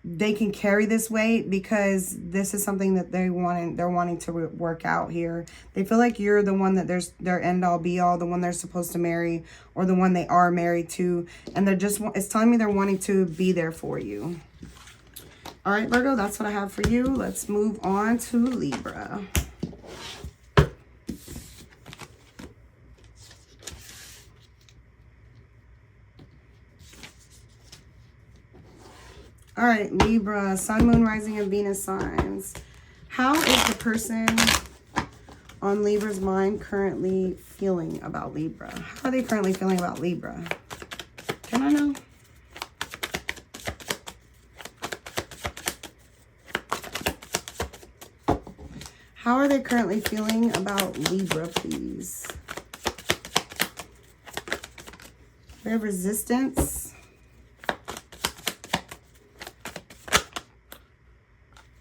they can carry this weight because this is something that they're wanting to work out here. They feel like you're the one that there's their end all be all, the one they're supposed to marry, or the one they are married to. And they're just, it's telling me they're wanting to be there for you. All right, Virgo, that's what I have for you. Let's move on to Libra. All right, Libra, Sun, Moon, Rising, and Venus signs. How is the person on Libra's mind currently feeling about Libra? How are they currently feeling about Libra? Can I know? How are they currently feeling about Libra, please? We have resistance.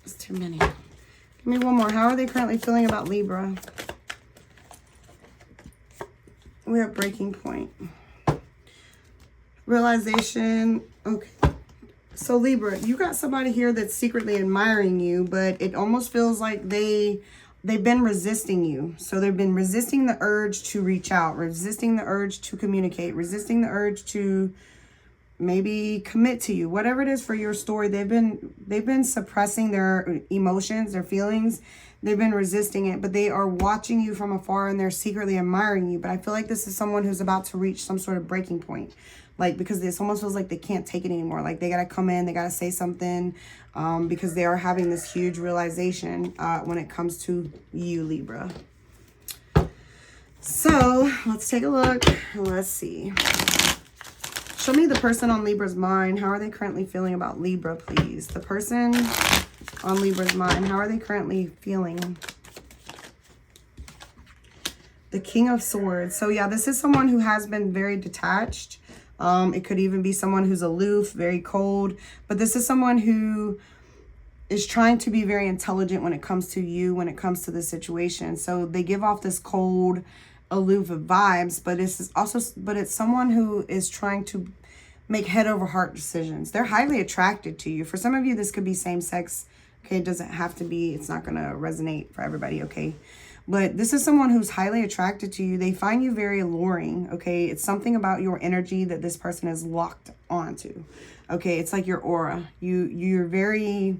It's too many. Give me one more. How are they currently feeling about Libra? We have breaking point. Realization. Okay. So Libra, you got somebody here that's secretly admiring you, but it almost feels like they've been resisting you. So they've been resisting the urge to reach out, resisting the urge to communicate, resisting the urge to maybe commit to you. Whatever it is for your story, they've been suppressing their emotions, their feelings. They've been resisting it, but they are watching you from afar and they're secretly admiring you. But I feel like this is someone who's about to reach some sort of breaking point. Like, because this almost feels like they can't take it anymore. Like, they got to come in, they got to say something, because they are having this huge realization when it comes to you, Libra. So, let's take a look. Let's see. Show me the person on Libra's mind. How are they currently feeling about Libra, please? The person on Libra's mind. How are they currently feeling? The King of Swords. So yeah, this is someone who has been very detached. It could even be someone who's aloof, very cold. But this is someone who is trying to be very intelligent when it comes to you, when it comes to the situation. So they give off this cold, aloof vibes, but it's someone who is trying to make head over heart decisions. They're highly attracted to you. For some of you, this could be same sex. Okay, it doesn't have to be. It's not going to resonate for everybody, okay? But this is someone who's highly attracted to you. They find you very alluring, okay? It's something about your energy that this person is locked onto, okay? It's like your aura. You're very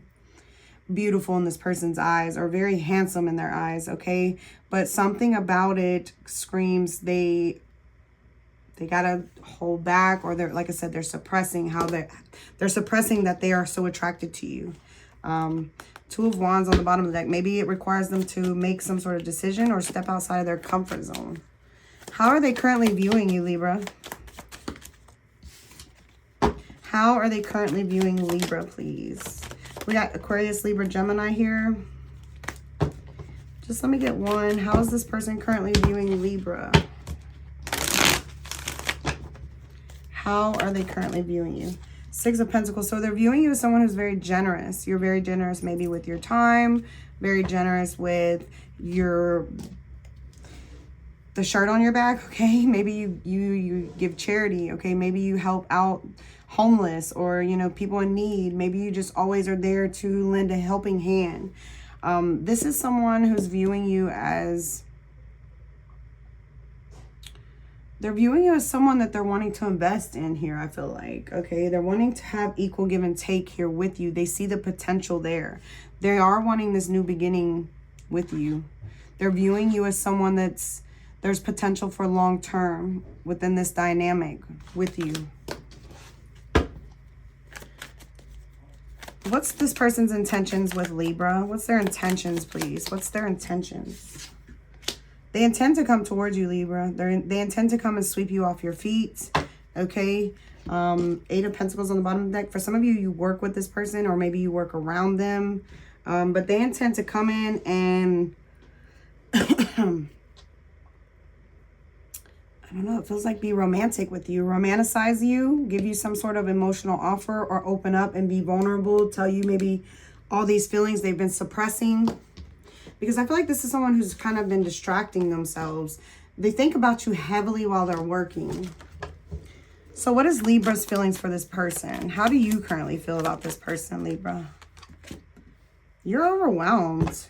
beautiful in this person's eyes, or very handsome in their eyes, okay? But something about it screams they gotta hold back, or they're, like I said, they're suppressing they're suppressing that they are so attracted to you. Two of Wands on the bottom of the deck. Maybe it requires them to make some sort of decision or step outside of their comfort zone. How are they currently viewing you, Libra? How are they currently viewing Libra, please? We got Aquarius, Libra, Gemini here. Just let me get one. How is this person currently viewing Libra? How are they currently viewing you? Six of Pentacles. So they're viewing you as someone who's very generous. You're very generous maybe with your time, very generous with the shirt on your back, okay? Maybe you give charity, okay? Maybe you help out homeless, or, you know, people in need. Maybe you just always are there to lend a helping hand. This is someone who's viewing you as, they're viewing you as someone that they're wanting to invest in here, I feel like, okay? They're wanting to have equal give and take here with you. They see the potential there. They are wanting this new beginning with you. They're viewing you as someone there's potential for long term within this dynamic with you. What's this person's intentions with Libra? What's their intentions, please? What's their intentions? They intend to come towards you, Libra. They intend to come and sweep you off your feet, okay? Eight of Pentacles on the bottom of the deck. For some of you, you work with this person, or maybe you work around them. But they intend to come in and, I don't know, it feels like be romantic with you, romanticize you, give you some sort of emotional offer, or open up and be vulnerable, tell you maybe all these feelings they've been suppressing. Because I feel like this is someone who's kind of been distracting themselves. They think about you heavily while they're working. So what is Libra's feelings for this person? How do you currently feel about this person, Libra? You're overwhelmed.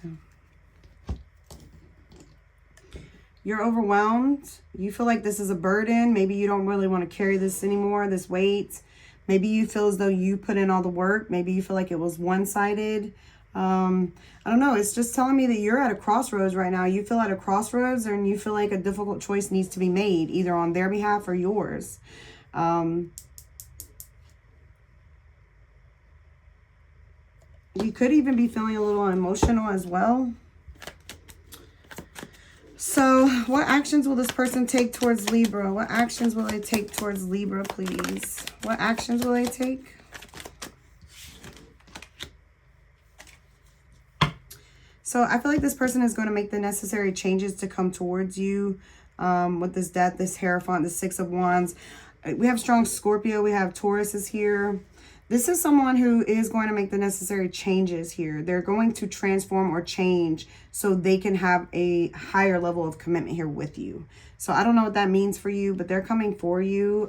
You're overwhelmed. You feel like this is a burden. Maybe you don't really want to carry this anymore, this weight. Maybe you feel as though you put in all the work. Maybe you feel like it was one-sided. I don't know. It's just telling me that you're at a crossroads right now. You feel at a crossroads, and you feel like a difficult choice needs to be made, either on their behalf or yours. You could even be feeling a little emotional as well. So what actions will this person take towards Libra? What actions will they take towards Libra, please? What actions will they take? So I feel like this person is going to make the necessary changes to come towards you with this Death, this Hierophant, the Six of Wands. We have strong Scorpio. We have Taurus is here. This is someone who is going to make the necessary changes here. They're going to transform or change so they can have a higher level of commitment here with you. So I don't know what that means for you, but they're coming for you.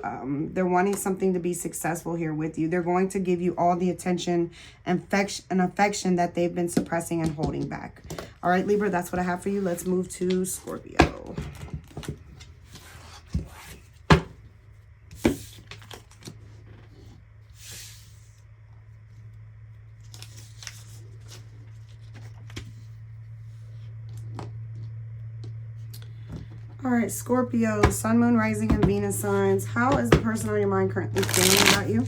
They're wanting something to be successful here with you. They're going to give you all the attention and affection that they've been suppressing and holding back. All right, Libra, that's what I have for you. Let's move to Scorpio. All right, Scorpio, Sun, Moon, Rising, and Venus signs. How is the person on your mind currently feeling about you?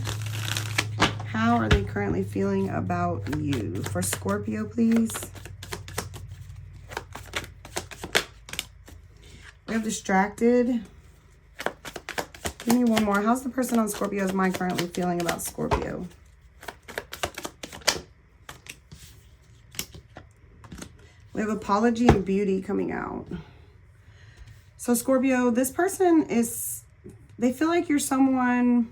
How are they currently feeling about you? For Scorpio, please. We have distracted. Give me one more. How's the person on Scorpio's mind currently feeling about Scorpio? We have apology and beauty coming out. So Scorpio, this person is, they feel like you're someone,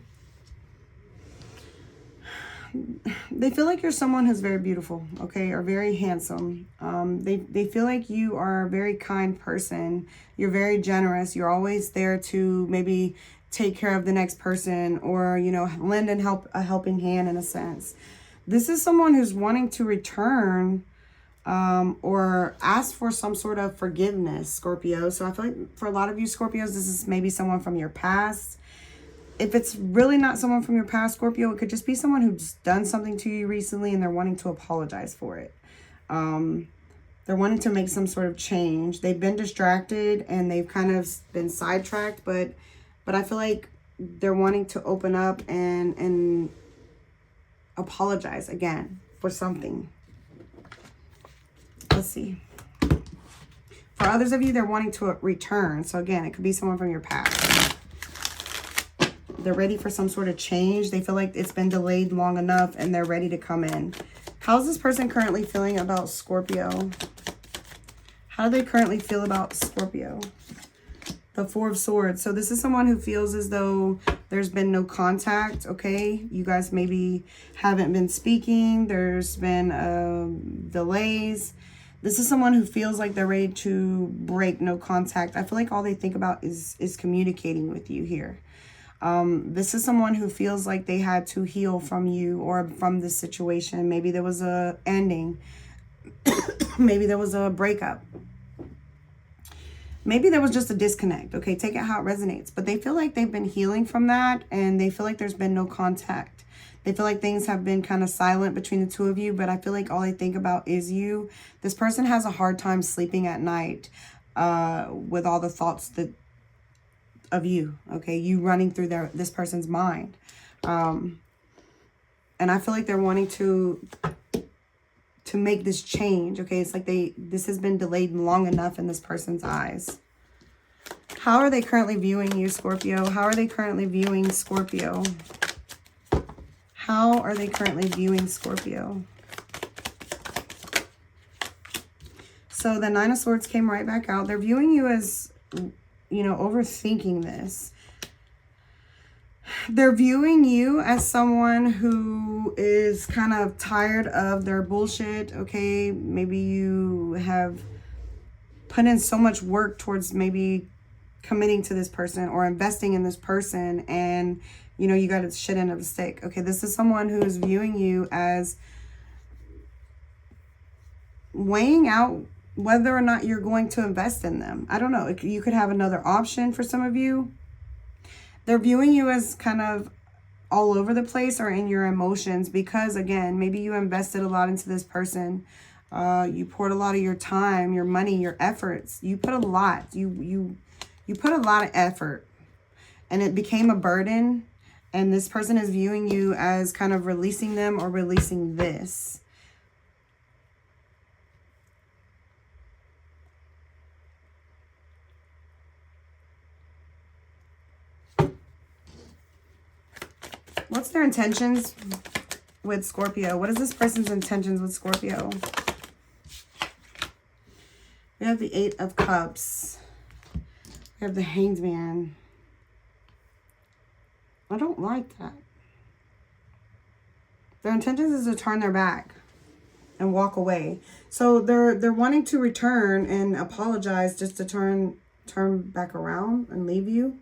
they feel like you're someone who's very beautiful, okay, or very handsome. They feel like you are a very kind person. You're very generous. You're always there to maybe take care of the next person, or, you know, lend and help, a helping hand in a sense. This is someone who's wanting to return or ask for some sort of forgiveness, Scorpio. So I feel like for a lot of you Scorpios, this is maybe someone from your past. If it's really not someone from your past, Scorpio, it could just be someone who's done something to you recently and they're wanting to apologize for it. They're wanting to make some sort of change. They've been distracted and they've kind of been sidetracked, but I feel like they're wanting to open up and apologize again for something. Let's see. For others of you, they're wanting to return. So again, it could be someone from your past. They're ready for some sort of change. They feel like it's been delayed long enough and they're ready to come in. How's this person currently feeling about Scorpio? How do they currently feel about Scorpio? The Four of Swords. So this is someone who feels as though there's been no contact, okay? You guys maybe haven't been speaking. There's been delays. This is someone who feels like they're ready to break no contact. I feel like all they think about is communicating with you here. This is someone who feels like they had to heal from you or from this situation. Maybe there was a ending. Maybe there was a breakup. Maybe there was just a disconnect. Okay, take it how it resonates. But they feel like they've been healing from that and they feel like there's been no contact. They feel like things have been kind of silent between the two of you, but I feel like all they think about is you. This person has a hard time sleeping at night with all the thoughts of you, okay? You running through this person's mind. And I feel like they're wanting to make this change, okay? It's like this has been delayed long enough in this person's eyes. How are they currently viewing you, Scorpio? How are they currently viewing Scorpio? How are they currently viewing Scorpio? So the Nine of Swords came right back out. They're viewing you as, you know, overthinking this. They're viewing you as someone who is kind of tired of their bullshit, okay? Maybe you have put in so much work towards maybe committing to this person or investing in this person, and you know, you got a shit end of the stick. Okay, this is someone who is viewing you as weighing out whether or not you're going to invest in them. I don't know. You could have another option for some of you. They're viewing you as kind of all over the place or in your emotions because, again, maybe you invested a lot into this person. You poured a lot of your time, your money, your efforts. You put a lot. You put a lot of effort and it became a burden. And this person is viewing you as kind of releasing them or releasing this. What's their intentions with Scorpio? What is this person's intentions with Scorpio? We have the Eight of Cups. We have the Hanged Man. I don't like that. Their intentions is to turn their back and walk away. So they're wanting to return and apologize just to turn back around and leave you.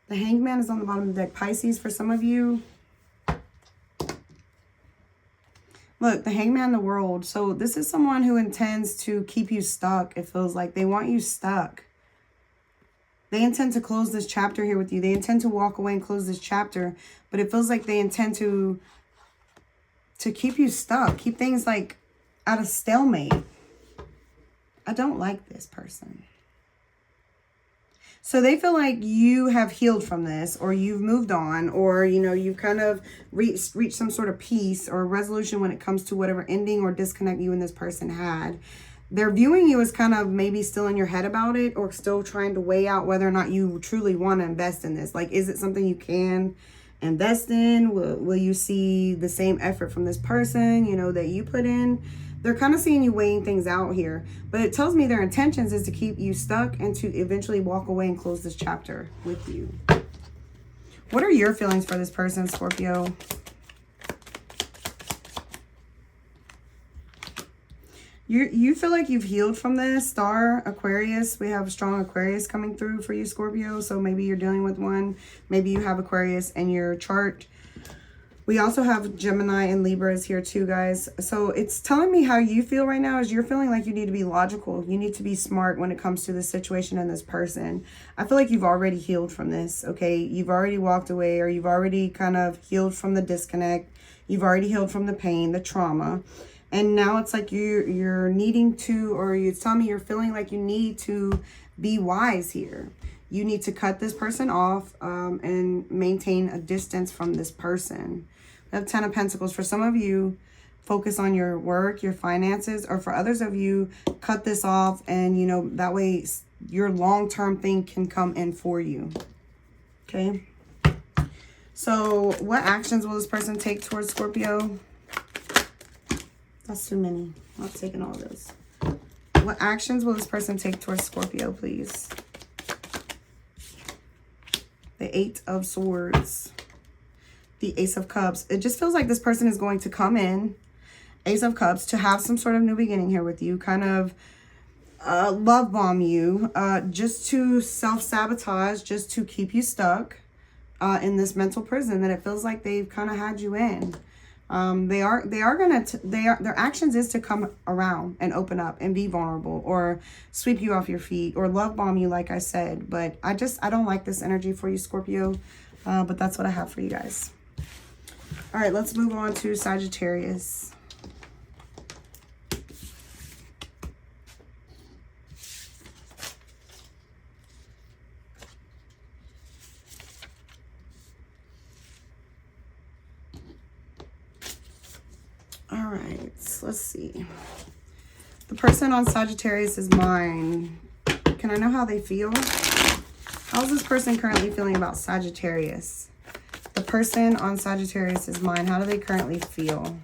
The Hanged Man is on the bottom of the deck. Pisces, for some of you. Look, the Hanged Man, the World. So this is someone who intends to keep you stuck. It feels like they want you stuck. They intend to close this chapter here with you. They intend to walk away and close this chapter. But it feels like they intend to keep you stuck. Keep things like at a stalemate. I don't like this person. So they feel like you have healed from this, or you've moved on, or, you know, you've kind of reached some sort of peace or resolution when it comes to whatever ending or disconnect you and this person had. They're viewing you as kind of maybe still in your head about it, or still trying to weigh out whether or not you truly want to invest in this. Like, is it something you can invest in? Will you see the same effort from this person, you know, that you put in? They're kind of seeing you weighing things out here, but it tells me their intentions is to keep you stuck and to eventually walk away and close this chapter with you. What are your feelings for this person, Scorpio? You feel like you've healed from this. Star, Aquarius. We have a strong Aquarius coming through for you, Scorpio. So maybe you're dealing with one. Maybe you have Aquarius in your chart. We also have Gemini and Libras here too, guys. So it's telling me how you feel right now is you're feeling like you need to be logical. You need to be smart when it comes to this situation and this person. I feel like you've already healed from this, okay? You've already walked away, or you've already kind of healed from the disconnect. You've already healed from the pain, the trauma. And now it's like you're needing to, or you're telling me you're feeling like you need to be wise here. You need to cut this person off and maintain a distance from this person. We have 10 of Pentacles. For some of you, focus on your work, your finances, or for others of you, cut this off, and, you know, that way your long-term thing can come in for you. Okay? So what actions will this person take towards Scorpio? That's too many. I'm not taking all of those. What actions will this person take towards Scorpio, please? The 8 of Swords. The Ace of Cups. It just feels like this person is going to come in, Ace of Cups, to have some sort of new beginning here with you, kind of love bomb you, just to self-sabotage, just to keep you stuck in this mental prison that it feels like they've kind of had you in. Their actions is to come around and open up and be vulnerable, or sweep you off your feet, or love bomb you, like I said. But I don't like this energy for you, Scorpio. But that's what I have for you guys. All right, let's move on to Sagittarius. All right, let's see. The person on Sagittarius's mind, can I know how they feel? How's this person currently feeling about Sagittarius? The person on Sagittarius's mind, how do they currently feel?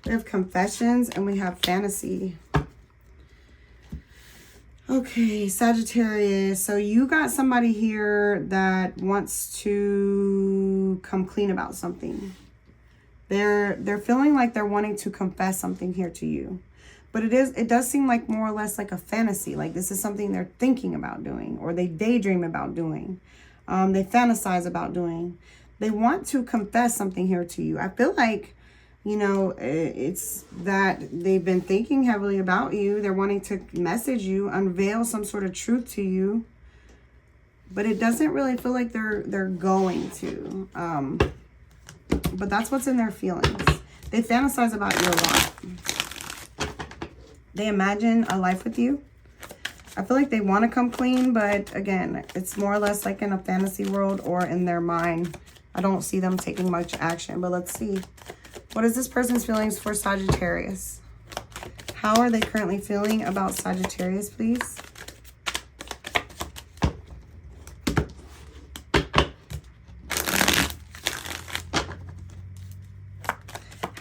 We have confessions and we have fantasy. Okay, Sagittarius. So you got somebody here that wants to come clean about something. They're feeling like they're wanting to confess something here to you. But it does seem like more or less like a fantasy. Like this is something they're thinking about doing, or they daydream about doing. They fantasize about doing. They want to confess something here to you. I feel like, you know, it's that they've been thinking heavily about you. They're wanting to message you, unveil some sort of truth to you. But it doesn't really feel like they're going to. But that's what's in their feelings. They fantasize about you a lot. They imagine a life with you. I feel like they want to come clean, but again, it's more or less like in a fantasy world or in their mind. I don't see them taking much action, but let's see. What is this person's feelings for Sagittarius? How are they currently feeling about Sagittarius, please?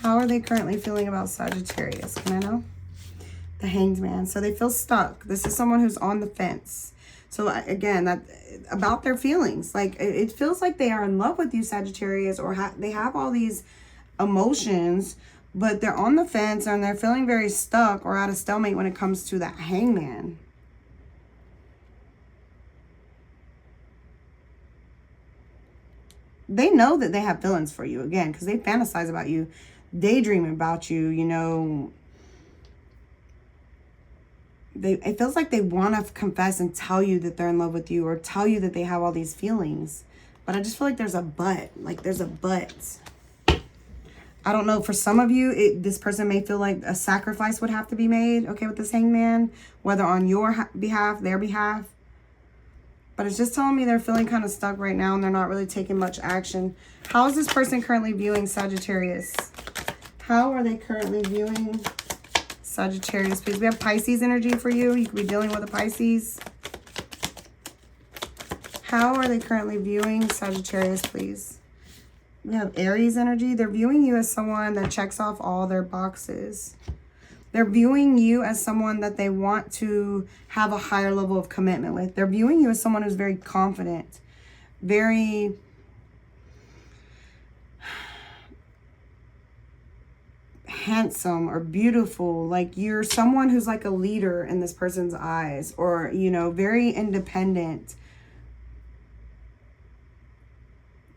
How are they currently feeling about Sagittarius? Can I know? The Hanged Man. So they feel stuck. This is someone who's on the fence. So again, that about their feelings. Like it feels like they are in love with you, Sagittarius, or they have all these emotions, but they're on the fence and they're feeling very stuck or at a stalemate when it comes to that Hangman. They know that they have feelings for you, again, because they fantasize about you, daydream about you, you know. It feels like they want to confess and tell you that they're in love with you, or tell you that they have all these feelings. But I just feel like there's a but. Like there's a but. I don't know. For some of you, this person may feel like a sacrifice would have to be made, okay, with this Hangman, whether on your behalf, their behalf. But it's just telling me they're feeling kind of stuck right now and they're not really taking much action. How is this person currently viewing Sagittarius? How are they currently viewing Sagittarius, please? We have Pisces energy for you. You could be dealing with a Pisces. How are they currently viewing Sagittarius, please? We have Aries energy. They're viewing you as someone that checks off all their boxes. They're viewing you as someone that they want to have a higher level of commitment with. They're viewing you as someone who's very confident, very handsome or beautiful. Like you're someone who's like a leader in this person's eyes, or, you know, very independent.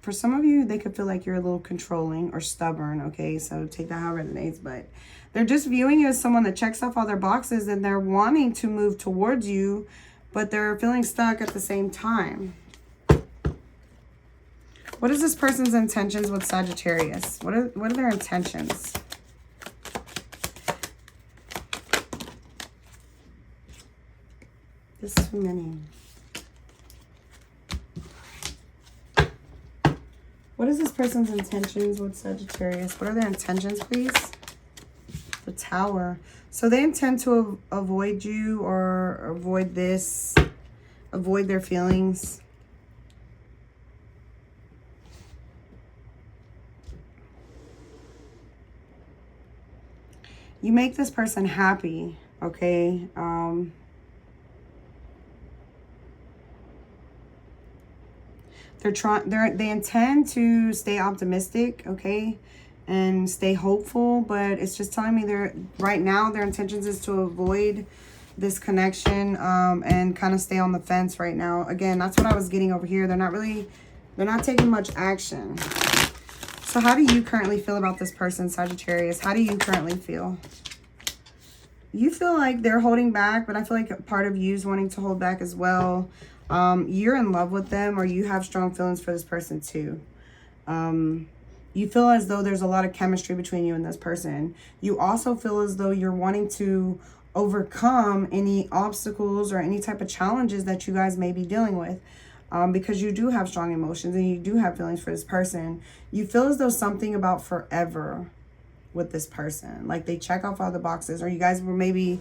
For some of you, they could feel like you're a little controlling or stubborn, okay? So take that how it resonates. But they're just viewing you as someone that checks off all their boxes and they're wanting to move towards you, but they're feeling stuck at the same time. What is this person's intentions with Sagittarius? What are their intentions? There's too many. What is this person's intentions with Sagittarius? What are their intentions, please? The Tower. So they intend to avoid you or avoid this, avoid their feelings. You make this person happy, okay? They intend to stay optimistic, okay, and stay hopeful, but it's just telling me right now their intentions is to avoid this connection and kind of stay on the fence right now. Again, that's what I was getting over here. They're not taking much action. So how do you currently feel about this person, Sagittarius? How do you currently feel? You feel like they're holding back, but I feel like part of you is wanting to hold back as well. You're in love with them, or you have strong feelings for this person too. You feel as though there's a lot of chemistry between you and this person. You also feel as though you're wanting to overcome any obstacles or any type of challenges that you guys may be dealing with, because you do have strong emotions and you do have feelings for this person. You feel as though something about forever with this person, like they check off all the boxes, or you guys were maybe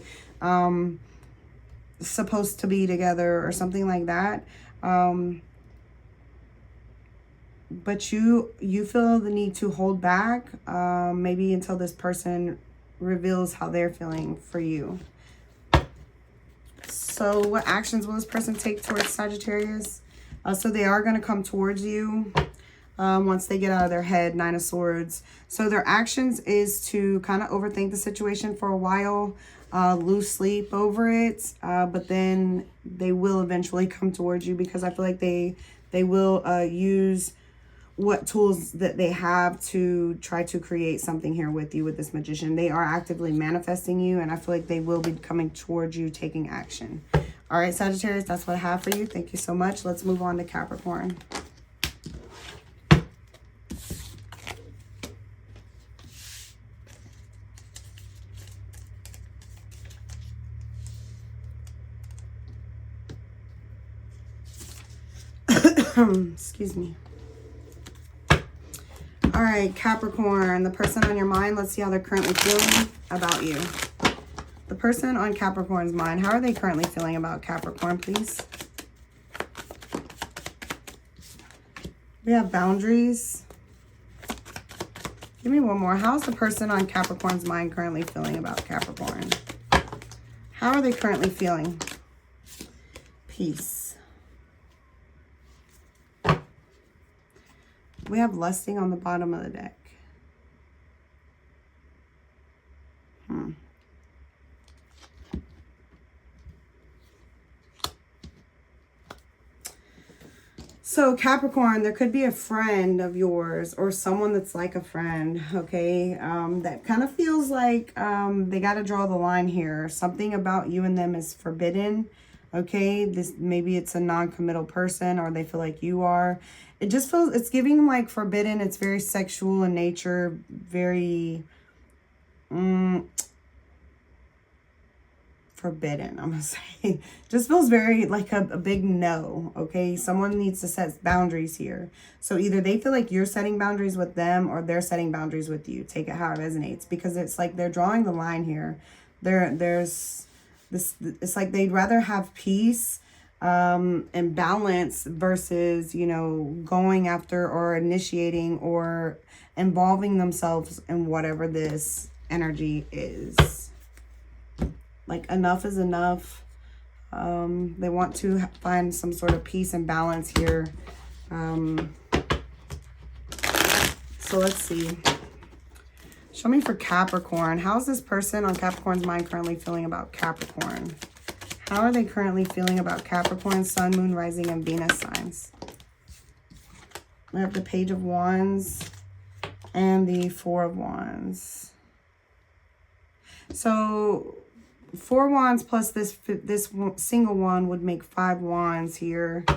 supposed to be together or something like that, but you feel the need to hold back, maybe until this person reveals how they're feeling for you. So what actions will this person take towards Sagittarius? So they are going to come towards you once they get out of their head. Nine of Swords. So their actions is to kind of overthink the situation for a while, lose sleep over it, but then they will eventually come towards you, because I feel like they will use what tools that they have to try to create something here with you with this Magician. They are actively manifesting you, and I feel like they will be coming towards you, taking action. All right, Sagittarius, that's what I have for you. Thank you so much. Let's move on to Capricorn. Excuse me. All right, Capricorn, the person on your mind, let's see how they're currently feeling about you. The person on Capricorn's mind, how are they currently feeling about Capricorn, please? We have boundaries. Give me one more. How's the person on Capricorn's mind currently feeling about Capricorn? How are they currently feeling? Peace. We have lusting on the bottom of the deck. So Capricorn, there could be a friend of yours or someone that's like a friend, okay, that kind of feels like they got to draw the line here. Something about you and them is forbidden. Okay, this maybe it's a non-committal person, or they feel like you are. It just feels, it's giving like forbidden. It's very sexual in nature, very forbidden, I'm gonna say. Just feels very like a big no. Okay, someone needs to set boundaries here. So either they feel like you're setting boundaries with them, or they're setting boundaries with you. Take it how it resonates, because it's like they're drawing the line here. There's this, it's like they'd rather have peace and balance versus, you know, going after or initiating or involving themselves in whatever this energy is. Like, enough is enough. They want to find some sort of peace and balance here. So let's see. Show me for Capricorn. How's this person on Capricorn's mind currently feeling about Capricorn? How are they currently feeling about Capricorn, Sun, Moon, Rising, and Venus signs? We have the Page of Wands and the Four of Wands. So 4 wands plus this single wand would make 5 wands here. We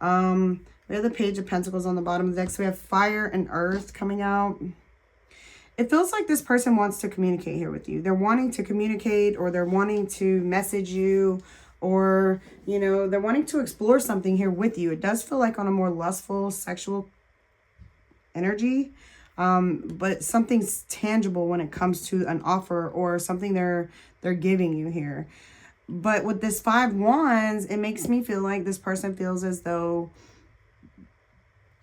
have the Page of Pentacles on the bottom of the deck. So we have fire and earth coming out. It feels like this person wants to communicate here with you. They're wanting to communicate, or they're wanting to message you, or, you know, they're wanting to explore something here with you. It does feel like on a more lustful, sexual energy. But something's tangible when it comes to an offer or something they're giving you here. But with this 5 wands, it makes me feel like this person feels as though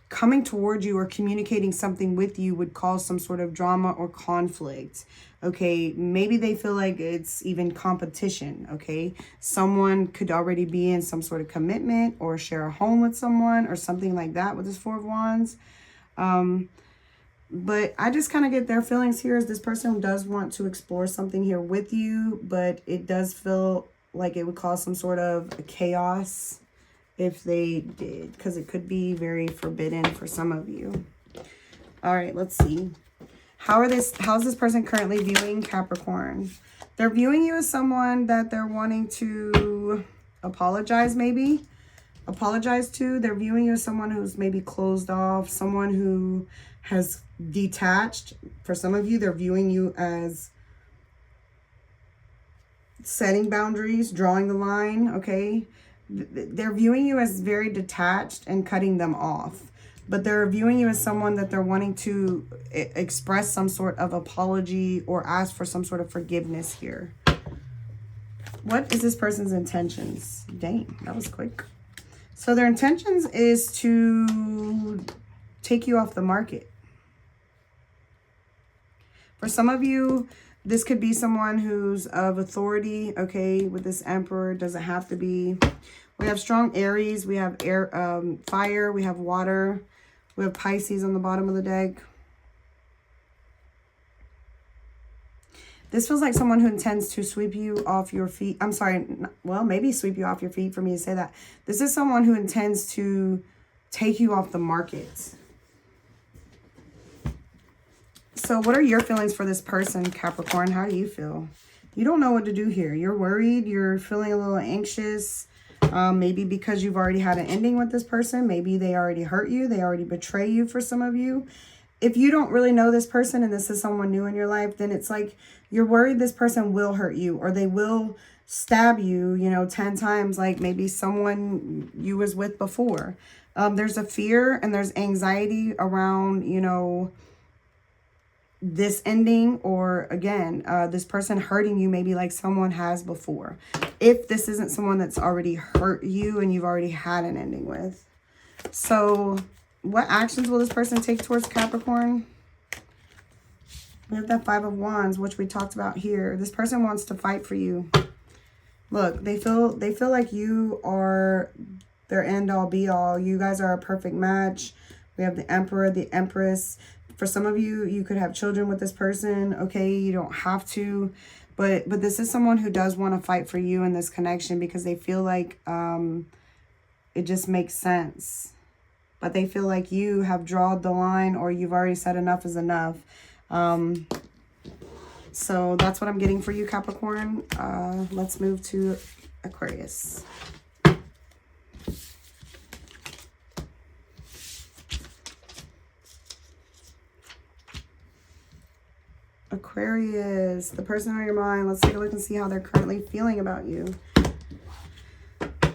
coming towards you or communicating something with you would cause some sort of drama or conflict. Okay, maybe they feel like it's even competition. Okay, someone could already be in some sort of commitment or share a home with someone or something like that with this 4 of wands. But I just kind of get their feelings here as this person does want to explore something here with you, but it does feel like it would cause some sort of a chaos if they did, because it could be very forbidden for some of you. All right, let's see. How's this person currently viewing Capricorn? They're viewing you as someone that they're wanting to apologize, maybe. Apologize to. They're viewing you as someone who's maybe closed off, someone who has detached. For some of you, they're viewing you as setting boundaries, drawing the line, okay? They're viewing you as very detached and cutting them off. But they're viewing you as someone that they're wanting to express some sort of apology or ask for some sort of forgiveness here. What is this person's intentions? Dang, that was quick. So their intentions is to take you off the market. For some of you, this could be someone who's of authority, okay, with this Emperor. Doesn't have to be. We have strong Aries. We have air, fire. We have water. We have Pisces on the bottom of the deck. This feels like someone who intends to sweep you off your feet. I'm sorry. Well, maybe sweep you off your feet for me to say that. This is someone who intends to take you off the market. So what are your feelings for this person, Capricorn? How do you feel? You don't know what to do here. You're worried. You're feeling a little anxious. Maybe because you've already had an ending with this person. Maybe they already hurt you. They already betray you for some of you. If you don't really know this person and this is someone new in your life, then it's like you're worried this person will hurt you, or they will stab you, you know, 10 times like maybe someone you was with before. There's a fear and there's anxiety around, you know, this ending, or again, this person hurting you maybe like someone has before. If this isn't someone that's already hurt you and you've already had an ending with. So what actions will this person take towards Capricorn? We have that 5 of Wands, which we talked about here. This person wants to fight for you. Look, they feel like you are their end all be all. You guys are a perfect match. We have the Emperor, the Empress. For some of you, you could have children with this person. Okay, you don't have to. But this is someone who does want to fight for you in this connection because they feel like it just makes sense. But they feel like you have drawn the line, or you've already said enough is enough. So that's what I'm getting for you, Capricorn. Let's move to Aquarius. Aquarius, the person on your mind. Let's take a look and see how they're currently feeling about you.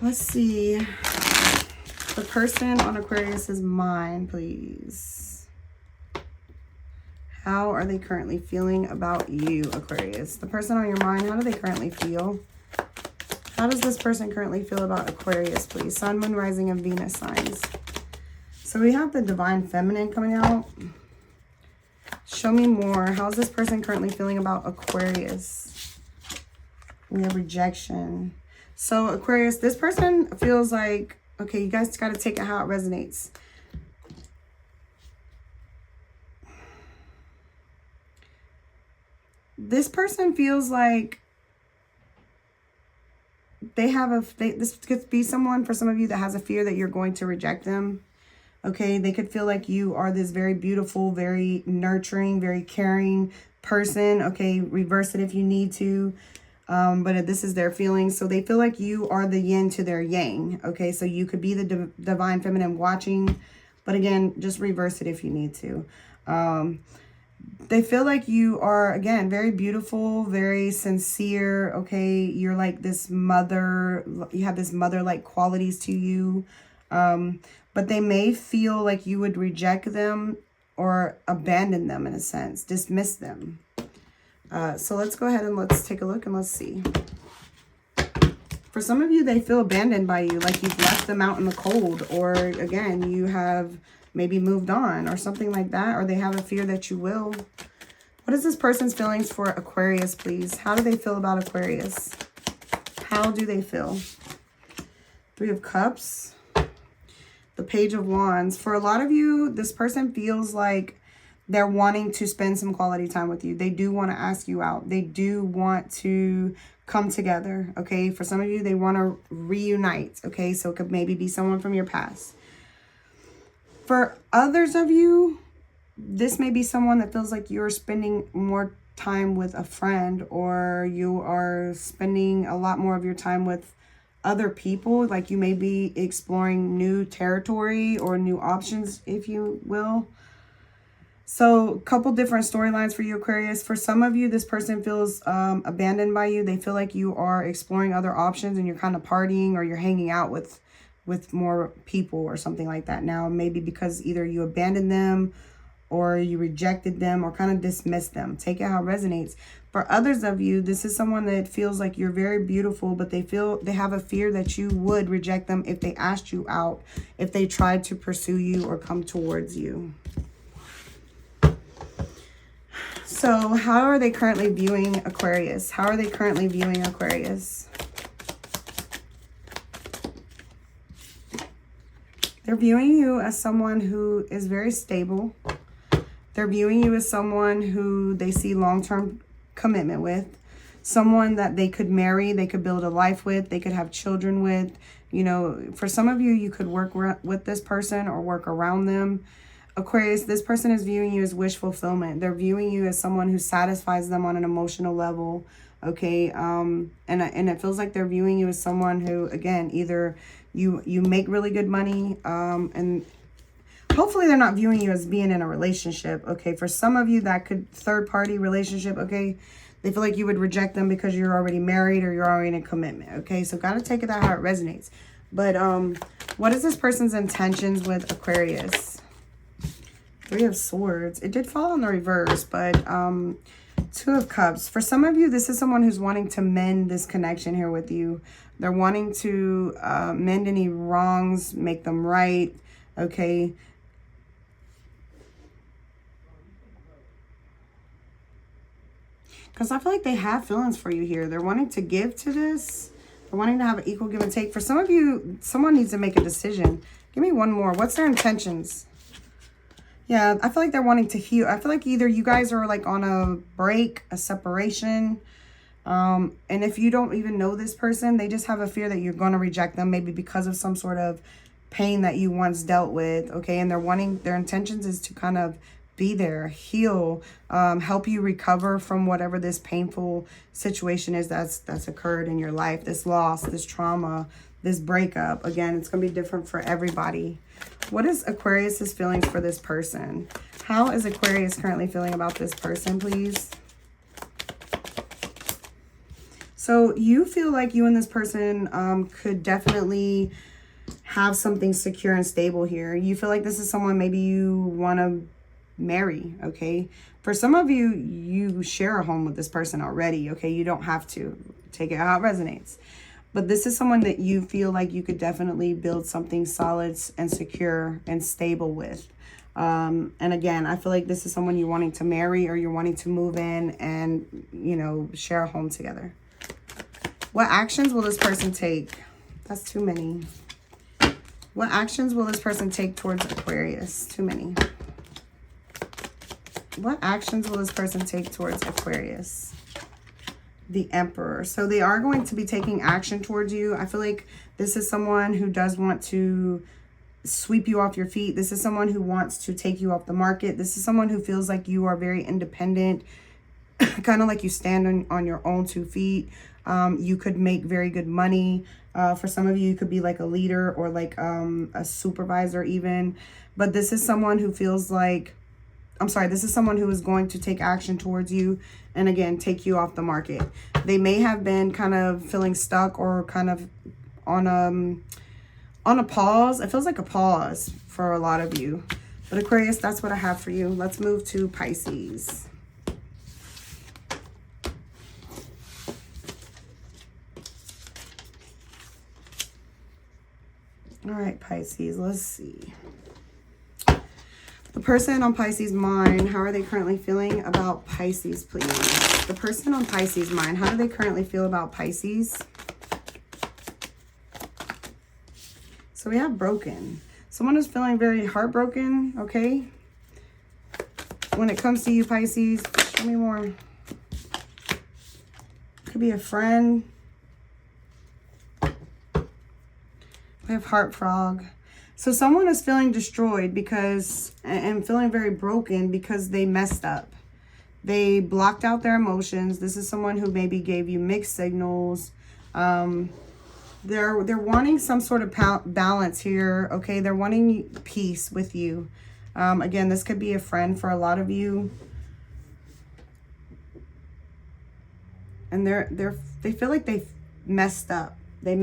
Let's see. The person on Aquarius's mind, please. How are they currently feeling about you, Aquarius? The person on your mind, how do they currently feel? How does this person currently feel about Aquarius, please? Sun, Moon, Rising, and Venus signs. So we have the Divine Feminine coming out. Show me more. How's this person currently feeling about Aquarius? We have rejection. So Aquarius, this person feels like, okay, you guys got to take it how it resonates. This person feels like they have this could be someone, for some of you, that has a fear that you're going to reject them. Okay, they could feel like you are this very beautiful, very nurturing, very caring person. Okay, reverse it if you need to. But this is their feelings. So they feel like you are the yin to their yang. Okay, so you could be the divine feminine watching. But again, just reverse it if you need to. They feel like you are, again, very beautiful, very sincere. Okay, you're like this mother. You have this mother-like qualities to you. But they may feel like you would reject them or abandon them in a sense, dismiss them. So let's go ahead and let's take a look and let's see. For some of you, they feel abandoned by you, like you've left them out in the cold, or again, you have maybe moved on or something like that, or they have a fear that you will. What is this person's feelings for Aquarius, please? How do they feel about Aquarius? How do they feel? Three of Cups. The Page of Wands. For a lot of you, this person feels like they're wanting to spend some quality time with you. They do want to ask you out. They do want to come together, okay? For some of you, they want to reunite, okay? So it could maybe be someone from your past. For others of you, this may be someone that feels like you're spending more time with a friend, or you are spending a lot more of your time with other people, like you may be exploring new territory or new options, if you will. So a couple different storylines for you, Aquarius. For some of you, this person feels abandoned by you. They feel like you are exploring other options and you're kind of partying, or you're hanging out with more people or something like that now. Maybe because either you abandoned them or you rejected them or kind of dismissed them. Take it how it resonates. For others of you, this is someone that feels like you're very beautiful, but they have a fear that you would reject them if they asked you out, if they tried to pursue you or come towards you. So how are they currently viewing Aquarius? How are they currently viewing Aquarius? They're viewing you as someone who is very stable. They're viewing you as someone who they see long-term commitment with. Someone that they could marry, they could build a life with, they could have children with. You know, for some of you, you could work with this person or work around them. Aquarius, this person is viewing you as wish fulfillment. They're viewing you as someone who satisfies them on an emotional level. Okay, and it feels like they're viewing you as someone who, again, either you make really good money, and hopefully they're not viewing you as being in a relationship. Okay, for some of you, that could third-party relationship. Okay, they feel like you would reject them because you're already married or you're already in a commitment. Okay, so gotta take it out how it resonates. But what is this person's intentions with Aquarius? Three of Swords. It did fall in the reverse, but Two of Cups. For some of you, this is someone who's wanting to mend this connection here with you. They're wanting to mend any wrongs, make them right. Okay. Because I feel like they have feelings for you here. They're wanting to give to this. They're wanting to have an equal give and take. For some of you, someone needs to make a decision. Give me one more. What's their intentions? Yeah, I feel like they're wanting to heal. I feel like either you guys are like on a break, a separation. And if you don't even know this person, they just have a fear that you're going to reject them, maybe because of some sort of pain that you once dealt with. Okay, and their intentions is to kind of be there, heal, help you recover from whatever this painful situation is that's occurred in your life, this loss, this trauma, this breakup. Again, it's going to be different for everybody. What is Aquarius's feelings for this person? How is Aquarius currently feeling about this person, please? So you feel like you and this person could definitely have something secure and stable here. You feel like this is someone maybe you want to marry, okay? For some of you, you share a home with this person already, okay? You don't have to. Take it how it resonates. But this is someone that you feel like you could definitely build something solid and secure and stable with. And again, I feel like this is someone you're wanting to marry, or you're wanting to move in and, you know, share a home together. What actions will this person take? That's too many. What actions will this person take towards Aquarius? Too many. What actions will this person take towards Aquarius? The Emperor. So they are going to be taking action towards you. I feel like this is someone who does want to sweep you off your feet. This is someone who wants to take you off the market. This is someone who feels like you are very independent, kind of like you stand on your own 2 feet. You could make very good money. For some of you, you could be like a leader or like a supervisor even. But this is someone who feels like, this is someone who is going to take action towards you and again, take you off the market. They may have been kind of feeling stuck or kind of on a pause. It feels like a pause for a lot of you. But Aquarius, that's what I have for you. Let's move to Pisces. All right, Pisces, let's see. The person on Pisces' mind, how are they currently feeling about Pisces, please? The person on Pisces' mind, how do they currently feel about Pisces? So we have broken. Someone is feeling very heartbroken, okay? When it comes to you, Pisces, show me more. Could be a friend. We have Heart Frog. So someone is feeling destroyed because, and feeling very broken because they messed up. They blocked out their emotions. This is someone who maybe gave you mixed signals. They're wanting some sort of balance here, okay? They're wanting peace with you. Again, this could be a friend for a lot of you. And they feel like they messed up. They've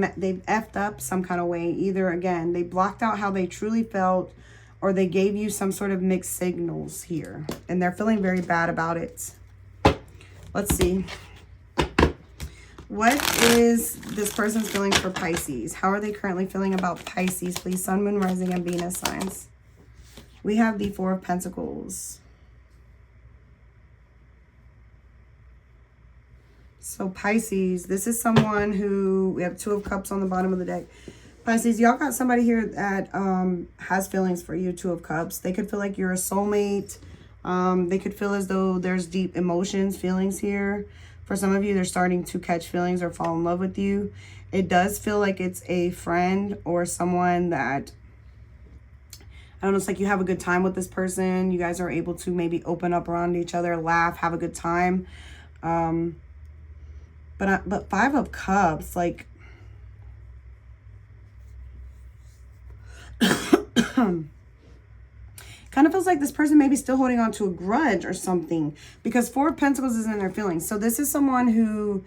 effed up some kind of way. Either, again, they blocked out how they truly felt, or they gave you some sort of mixed signals here. And they're feeling very bad about it. Let's see. What is this person's feelings for Pisces? How are they currently feeling about Pisces, please? Sun, Moon, Rising, and Venus signs. We have the Four of Pentacles. So Pisces, this is someone who, we have Two of Cups on the bottom of the deck. Pisces, y'all got somebody here that has feelings for you, Two of Cups. They could feel like you're a soulmate. They could feel as though there's deep emotions, feelings here. For some of you, they're starting to catch feelings or fall in love with you. It does feel like it's a friend or someone that, I don't know, it's like you have a good time with this person. You guys are able to maybe open up around each other, laugh, have a good time. But Five of Cups, like, kind of feels like this person may be still holding on to a grudge or something, because Four of Pentacles is in their feelings. So this is someone who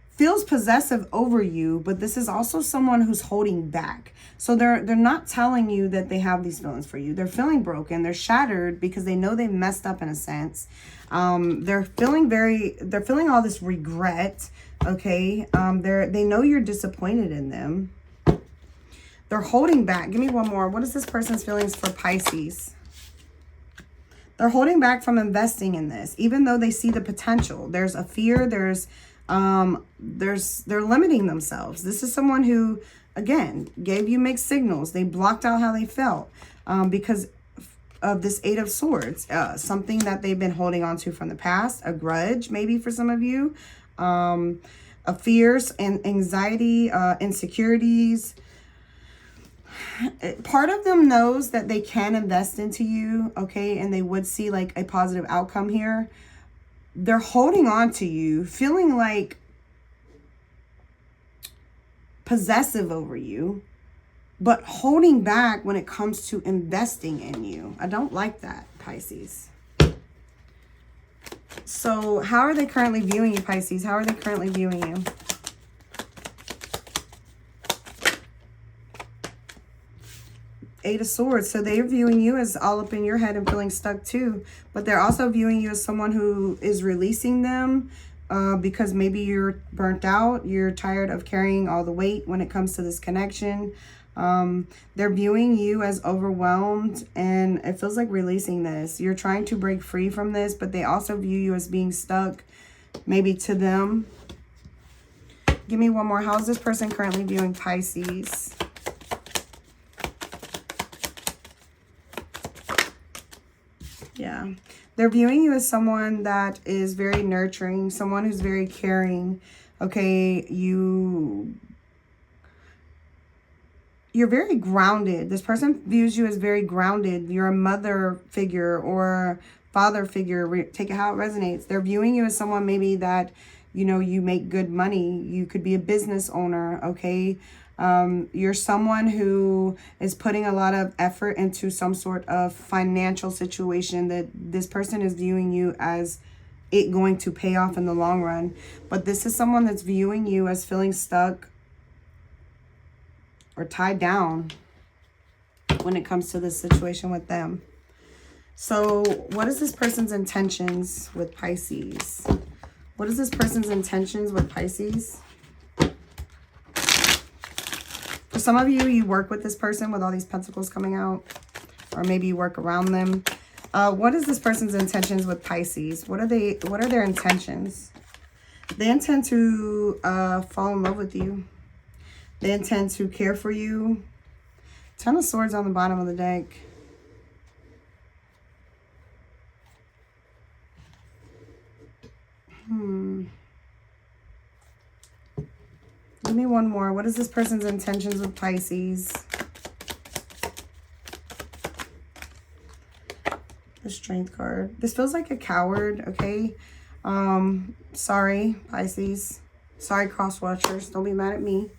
feels possessive over you, but this is also someone who's holding back. So they're not telling you that they have these feelings for you. They're feeling broken. They're shattered because they know they messed up in a sense. They're feeling all this regret. Okay. They know you're disappointed in them. They're holding back. Give me one more. What is this person's feelings for Pisces? They're holding back from investing in this, even though they see the potential. There's a fear. They're limiting themselves. This is someone who, again, gave you mixed signals. They blocked out how they felt because of this Eight of Swords, something that they've been holding on to from the past, a grudge maybe for some of you, a fears and anxiety, insecurities. Part of them knows that they can invest into you, okay, and they would see like a positive outcome here. They're holding on to you, feeling like possessive over you, but holding back when it comes to investing in you. I don't like that, Pisces. So how are they currently viewing you, Pisces? How are they currently viewing you? Eight of Swords. So they're viewing you as all up in your head and feeling stuck too. But they're also viewing you as someone who is releasing them because maybe you're burnt out. You're tired of carrying all the weight when it comes to this connection. They're viewing you as overwhelmed, and it feels like releasing this. You're trying to break free from this, but they also view you as being stuck, maybe to them. Give me one more. How is this person currently viewing Pisces? Yeah, they're viewing you as someone that is very nurturing, someone who's very caring. Okay, you're very grounded. This person views you as very grounded. You're a mother figure or father figure. Take it how it resonates. They're viewing you as someone maybe that, you know, you make good money. You could be a business owner, okay? You're someone who is putting a lot of effort into some sort of financial situation that this person is viewing you as it going to pay off in the long run. But this is someone that's viewing you as feeling stuck or tied down when it comes to this situation with them. So what is this person's intentions with Pisces? What is this person's intentions with Pisces? For some of you, you work with this person with all these pentacles coming out, or maybe you work around them. What is this person's intentions with Pisces? What are their intentions? They intend to fall in love with you. They intend to care for you. Ten of Swords on the bottom of the deck. Give me one more. What is this person's intentions with Pisces? The Strength card. This feels like a coward, okay? Sorry, Pisces. Sorry, cross watchers. Don't be mad at me.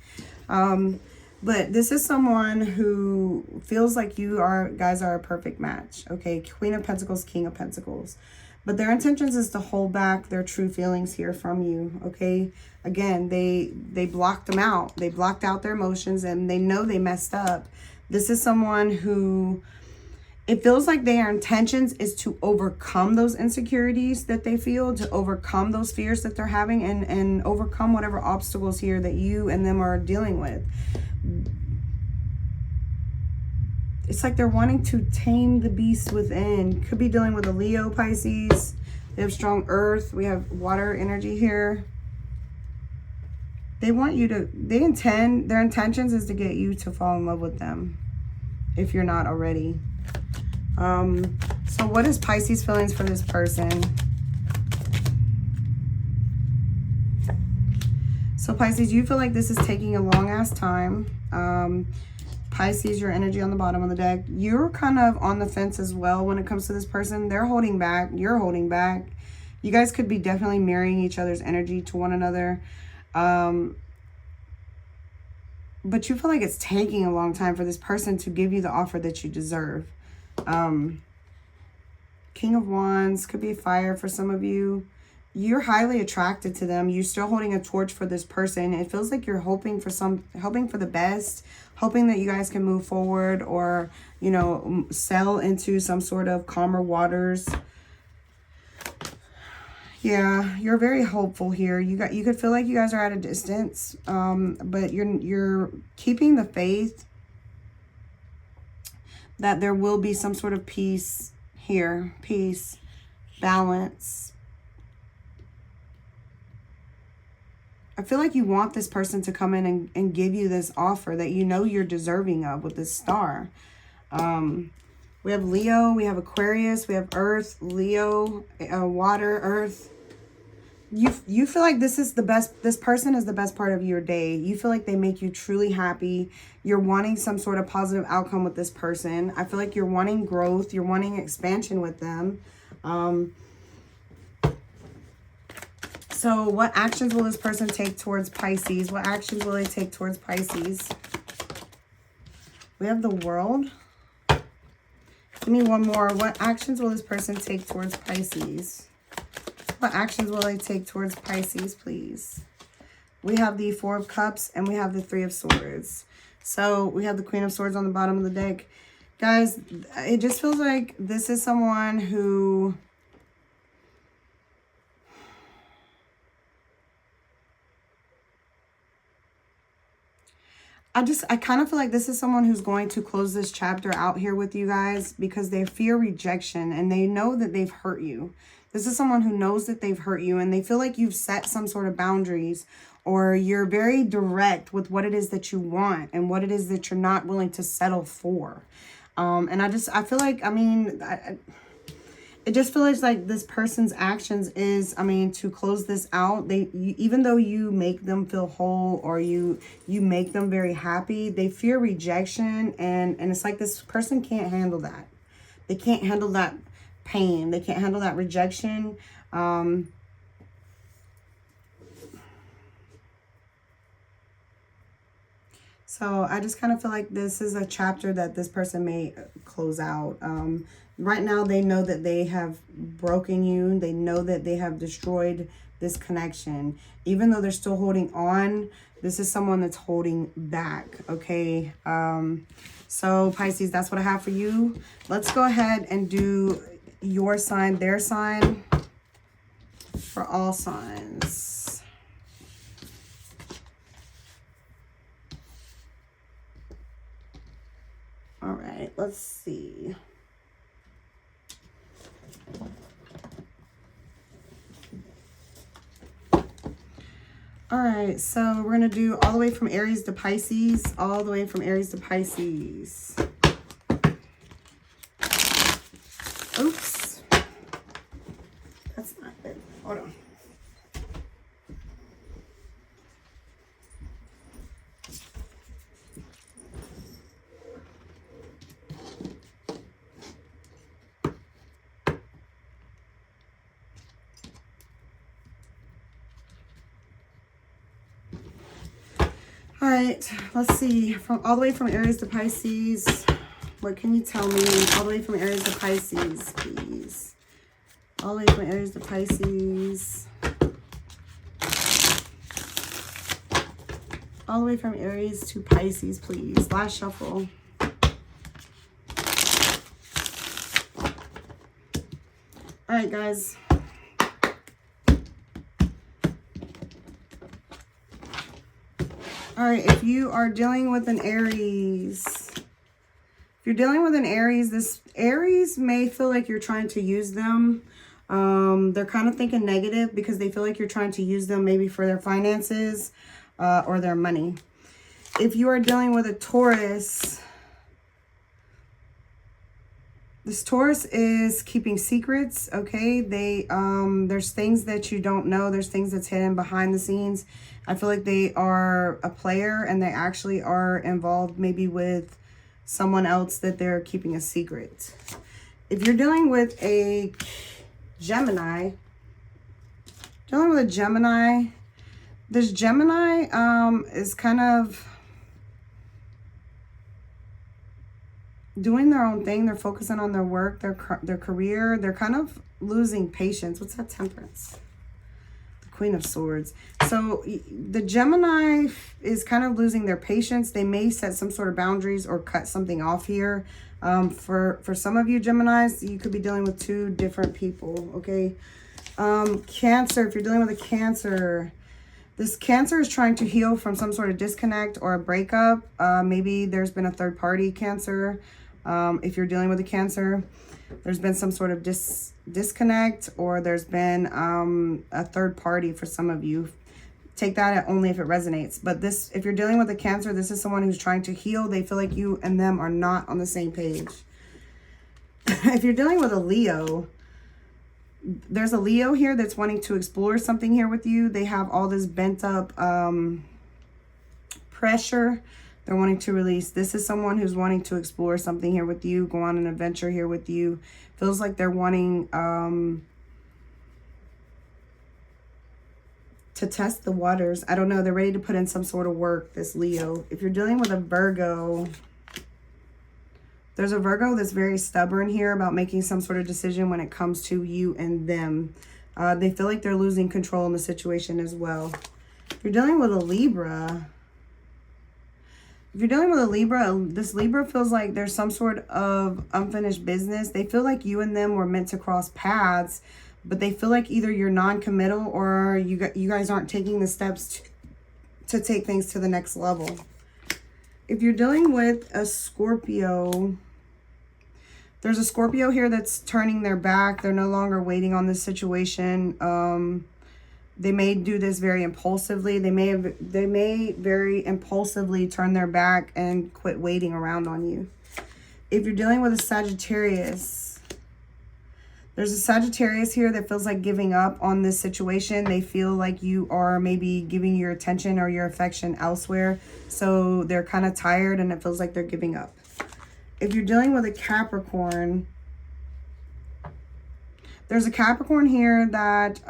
But this is someone who feels like you guys are a perfect match, okay? Queen of Pentacles, King of Pentacles. But their intentions is to hold back their true feelings here from you, okay? Again, they blocked them out. They blocked out their emotions, and they know they messed up. This is someone who, it feels like their intentions is to overcome those insecurities that they feel, to overcome those fears that they're having, and overcome whatever obstacles here that you and them are dealing with. It's like they're wanting to tame the beast within. Could be dealing with a Leo, Pisces. They have strong earth. We have water energy here. They want you to, their intentions is to get you to fall in love with them, if you're not already. So what is Pisces feelings for this person? So Pisces, you feel like this is taking a long ass time. Pisces, your energy on the bottom of the deck. You're kind of on the fence as well when it comes to this person. They're holding back. You're holding back. You guys could be definitely mirroring each other's energy to one another. But you feel like it's taking a long time for this person to give you the offer that you deserve. King of Wands, could be fire for some of you. You're highly attracted to them. You're still holding a torch for this person. It feels like you're hoping for the best, hoping that you guys can move forward or, you know, sail into some sort of calmer waters. Yeah, you're very hopeful here. You could feel like you guys are at a distance, but you're keeping the faith that there will be some sort of peace here. Peace, balance. I feel like you want this person to come in and give you this offer that you know you're deserving of with this star. We have Leo, we have Aquarius, we have Earth, Leo, water, Earth. you feel like this person is the best part of your day. You feel like they make you truly happy. You're wanting some sort of positive outcome with this person. I feel like you're wanting growth. You're wanting expansion with them. So what actions will this person take towards Pisces? What actions will they take towards Pisces? We have the World. Give me one more. What actions will this person take towards Pisces? What actions will they take towards Pisces, please? We have the Four of Cups and we have the Three of Swords. So we have the Queen of Swords on the bottom of the deck. Guys, it just feels like this is someone who... I kind of feel like this is someone who's going to close this chapter out here with you guys because they fear rejection and they know that they've hurt you. This is someone who knows that they've hurt you and they feel like you've set some sort of boundaries, or you're very direct with what it is that you want and what it is that you're not willing to settle for. And I feel like, I mean, it just feels like this person's actions is, I mean, to close this out, even though you make them feel whole or you make them very happy, they fear rejection, and it's like this person can't handle that. They can't handle that pain. They can't handle that rejection. So I just kind of feel like this is a chapter that this person may close out. Right now, they know that they have broken you. They know that they have destroyed this connection. Even though they're still holding on, this is someone that's holding back, okay? So, Pisces, that's what I have for you. Let's go ahead and do your sign, their sign, for all signs. All right, let's see. All right, so we're going to do all the way from Aries to Pisces, all the way from Aries to Pisces. Oops. That's not good. Hold on. All right, let's see. From all the way from Aries to Pisces, what can you tell me? All the way from Aries to Pisces, please. All the way from Aries to Pisces. All the way from Aries to Pisces, please. Last shuffle. All right, guys. All right, if you are dealing with an Aries, this Aries may feel like you're trying to use them. They're kind of thinking negative because they feel like you're trying to use them maybe for their finances or their money. If you are dealing with a Taurus, this Taurus is keeping secrets, okay? There's things that you don't know. There's things that's hidden behind the scenes. I feel like they are a player and they actually are involved maybe with someone else that they're keeping a secret. If you're dealing with a Gemini, this Gemini is kind of doing their own thing. They're focusing on their work, their career. They're kind of losing patience. What's that? Temperance. The Queen of Swords. So the Gemini is kind of losing their patience. They may set some sort of boundaries or cut something off here. For some of you Geminis, you could be dealing with two different people, okay? Cancer, if you're dealing with a Cancer, this Cancer is trying to heal from some sort of disconnect or a breakup. Maybe there's been a third party Cancer. If you're dealing with a Cancer, there's been some sort of disconnect, or there's been a third party for some of you. Take that only if it resonates. But this, if you're dealing with a Cancer, this is someone who's trying to heal. They feel like you and them are not on the same page. If you're dealing with a Leo, There's a Leo here that's wanting to explore something here with you. They have all this bent up pressure they're wanting to release. This is someone who's wanting to explore something here with you, go on an adventure here with you. Feels like they're wanting to test the waters. I don't know. They're ready to put in some sort of work, this Leo. If you're dealing with a Virgo, there's a Virgo that's very stubborn here about making some sort of decision when it comes to you and them. They feel like they're losing control in the situation as well. If you're dealing with a Libra, this Libra feels like there's some sort of unfinished business. They feel like you and them were meant to cross paths, but they feel like either you're non-committal or you guys aren't taking the steps to take things to the next level. If you're dealing with a Scorpio, there's a Scorpio here that's turning their back. They're no longer waiting on this situation. They may do this very impulsively. They may very impulsively turn their back and quit waiting around on you. If you're dealing with a Sagittarius, there's a Sagittarius here that feels like giving up on this situation. They feel like you are maybe giving your attention or your affection elsewhere. So they're kind of tired and it feels like they're giving up. If you're dealing with a Capricorn, there's a Capricorn here that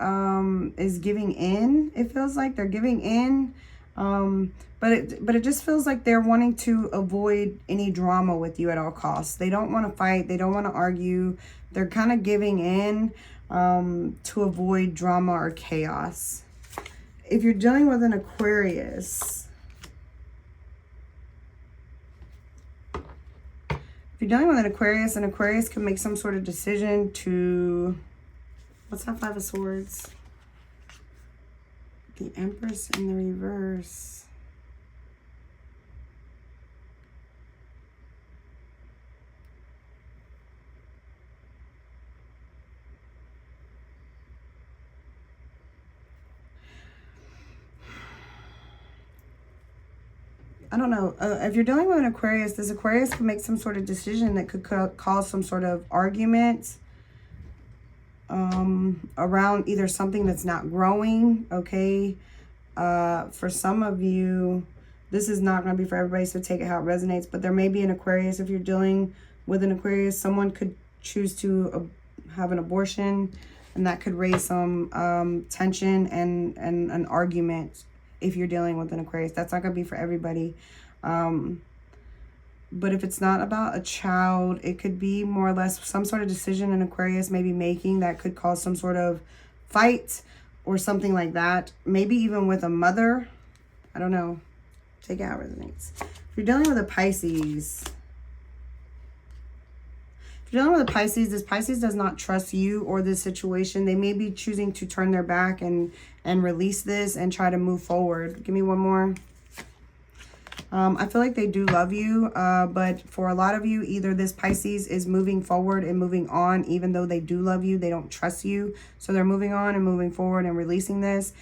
is giving in. It feels like they're giving in. But it just feels like they're wanting to avoid any drama with you at all costs. They don't want to fight. They don't want to argue. They're kind of giving in to avoid drama or chaos. If you're dealing with an Aquarius, an Aquarius can make some sort of decision to, what's that Five of Swords? The Empress in the reverse. I don't know. If you're dealing with an Aquarius, this Aquarius can make some sort of decision that could cause some sort of argument around either something that's not growing, okay? For some of you, this is not going to be for everybody, so take it how it resonates. But there may be an Aquarius. If you're dealing with an Aquarius, someone could choose to have an abortion, and that could raise some tension and an argument. If you're dealing with an Aquarius, that's not going to be for everybody. But if it's not about a child, it could be more or less some sort of decision an Aquarius may be making that could cause some sort of fight or something like that. Maybe even with a mother. I don't know. Take it how it resonates. If you're dealing with a Pisces, this Pisces does not trust you or this situation. They may be choosing to turn their back and release this and try to move forward. Give me one more. I feel like they do love you, but for a lot of you, either this Pisces is moving forward and moving on, even though they do love you, they don't trust you. So they're moving on and moving forward and releasing this.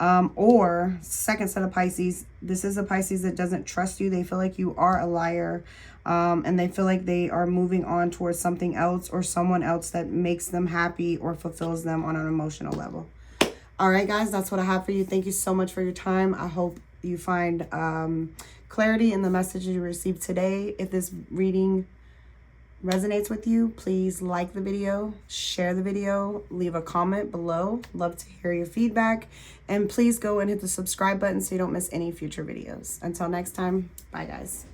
Or second set of Pisces, this is a Pisces that doesn't trust you. They feel like you are a liar. And they feel like they are moving on towards something else or someone else that makes them happy or fulfills them on an emotional level. All right, guys, that's what I have for you. Thank you so much for your time. I hope you find clarity in the message you received today. If this reading resonates with you, please like the video, share the video, leave a comment below. Love to hear your feedback. And please go and hit the subscribe button so you don't miss any future videos. Until next time, bye, guys.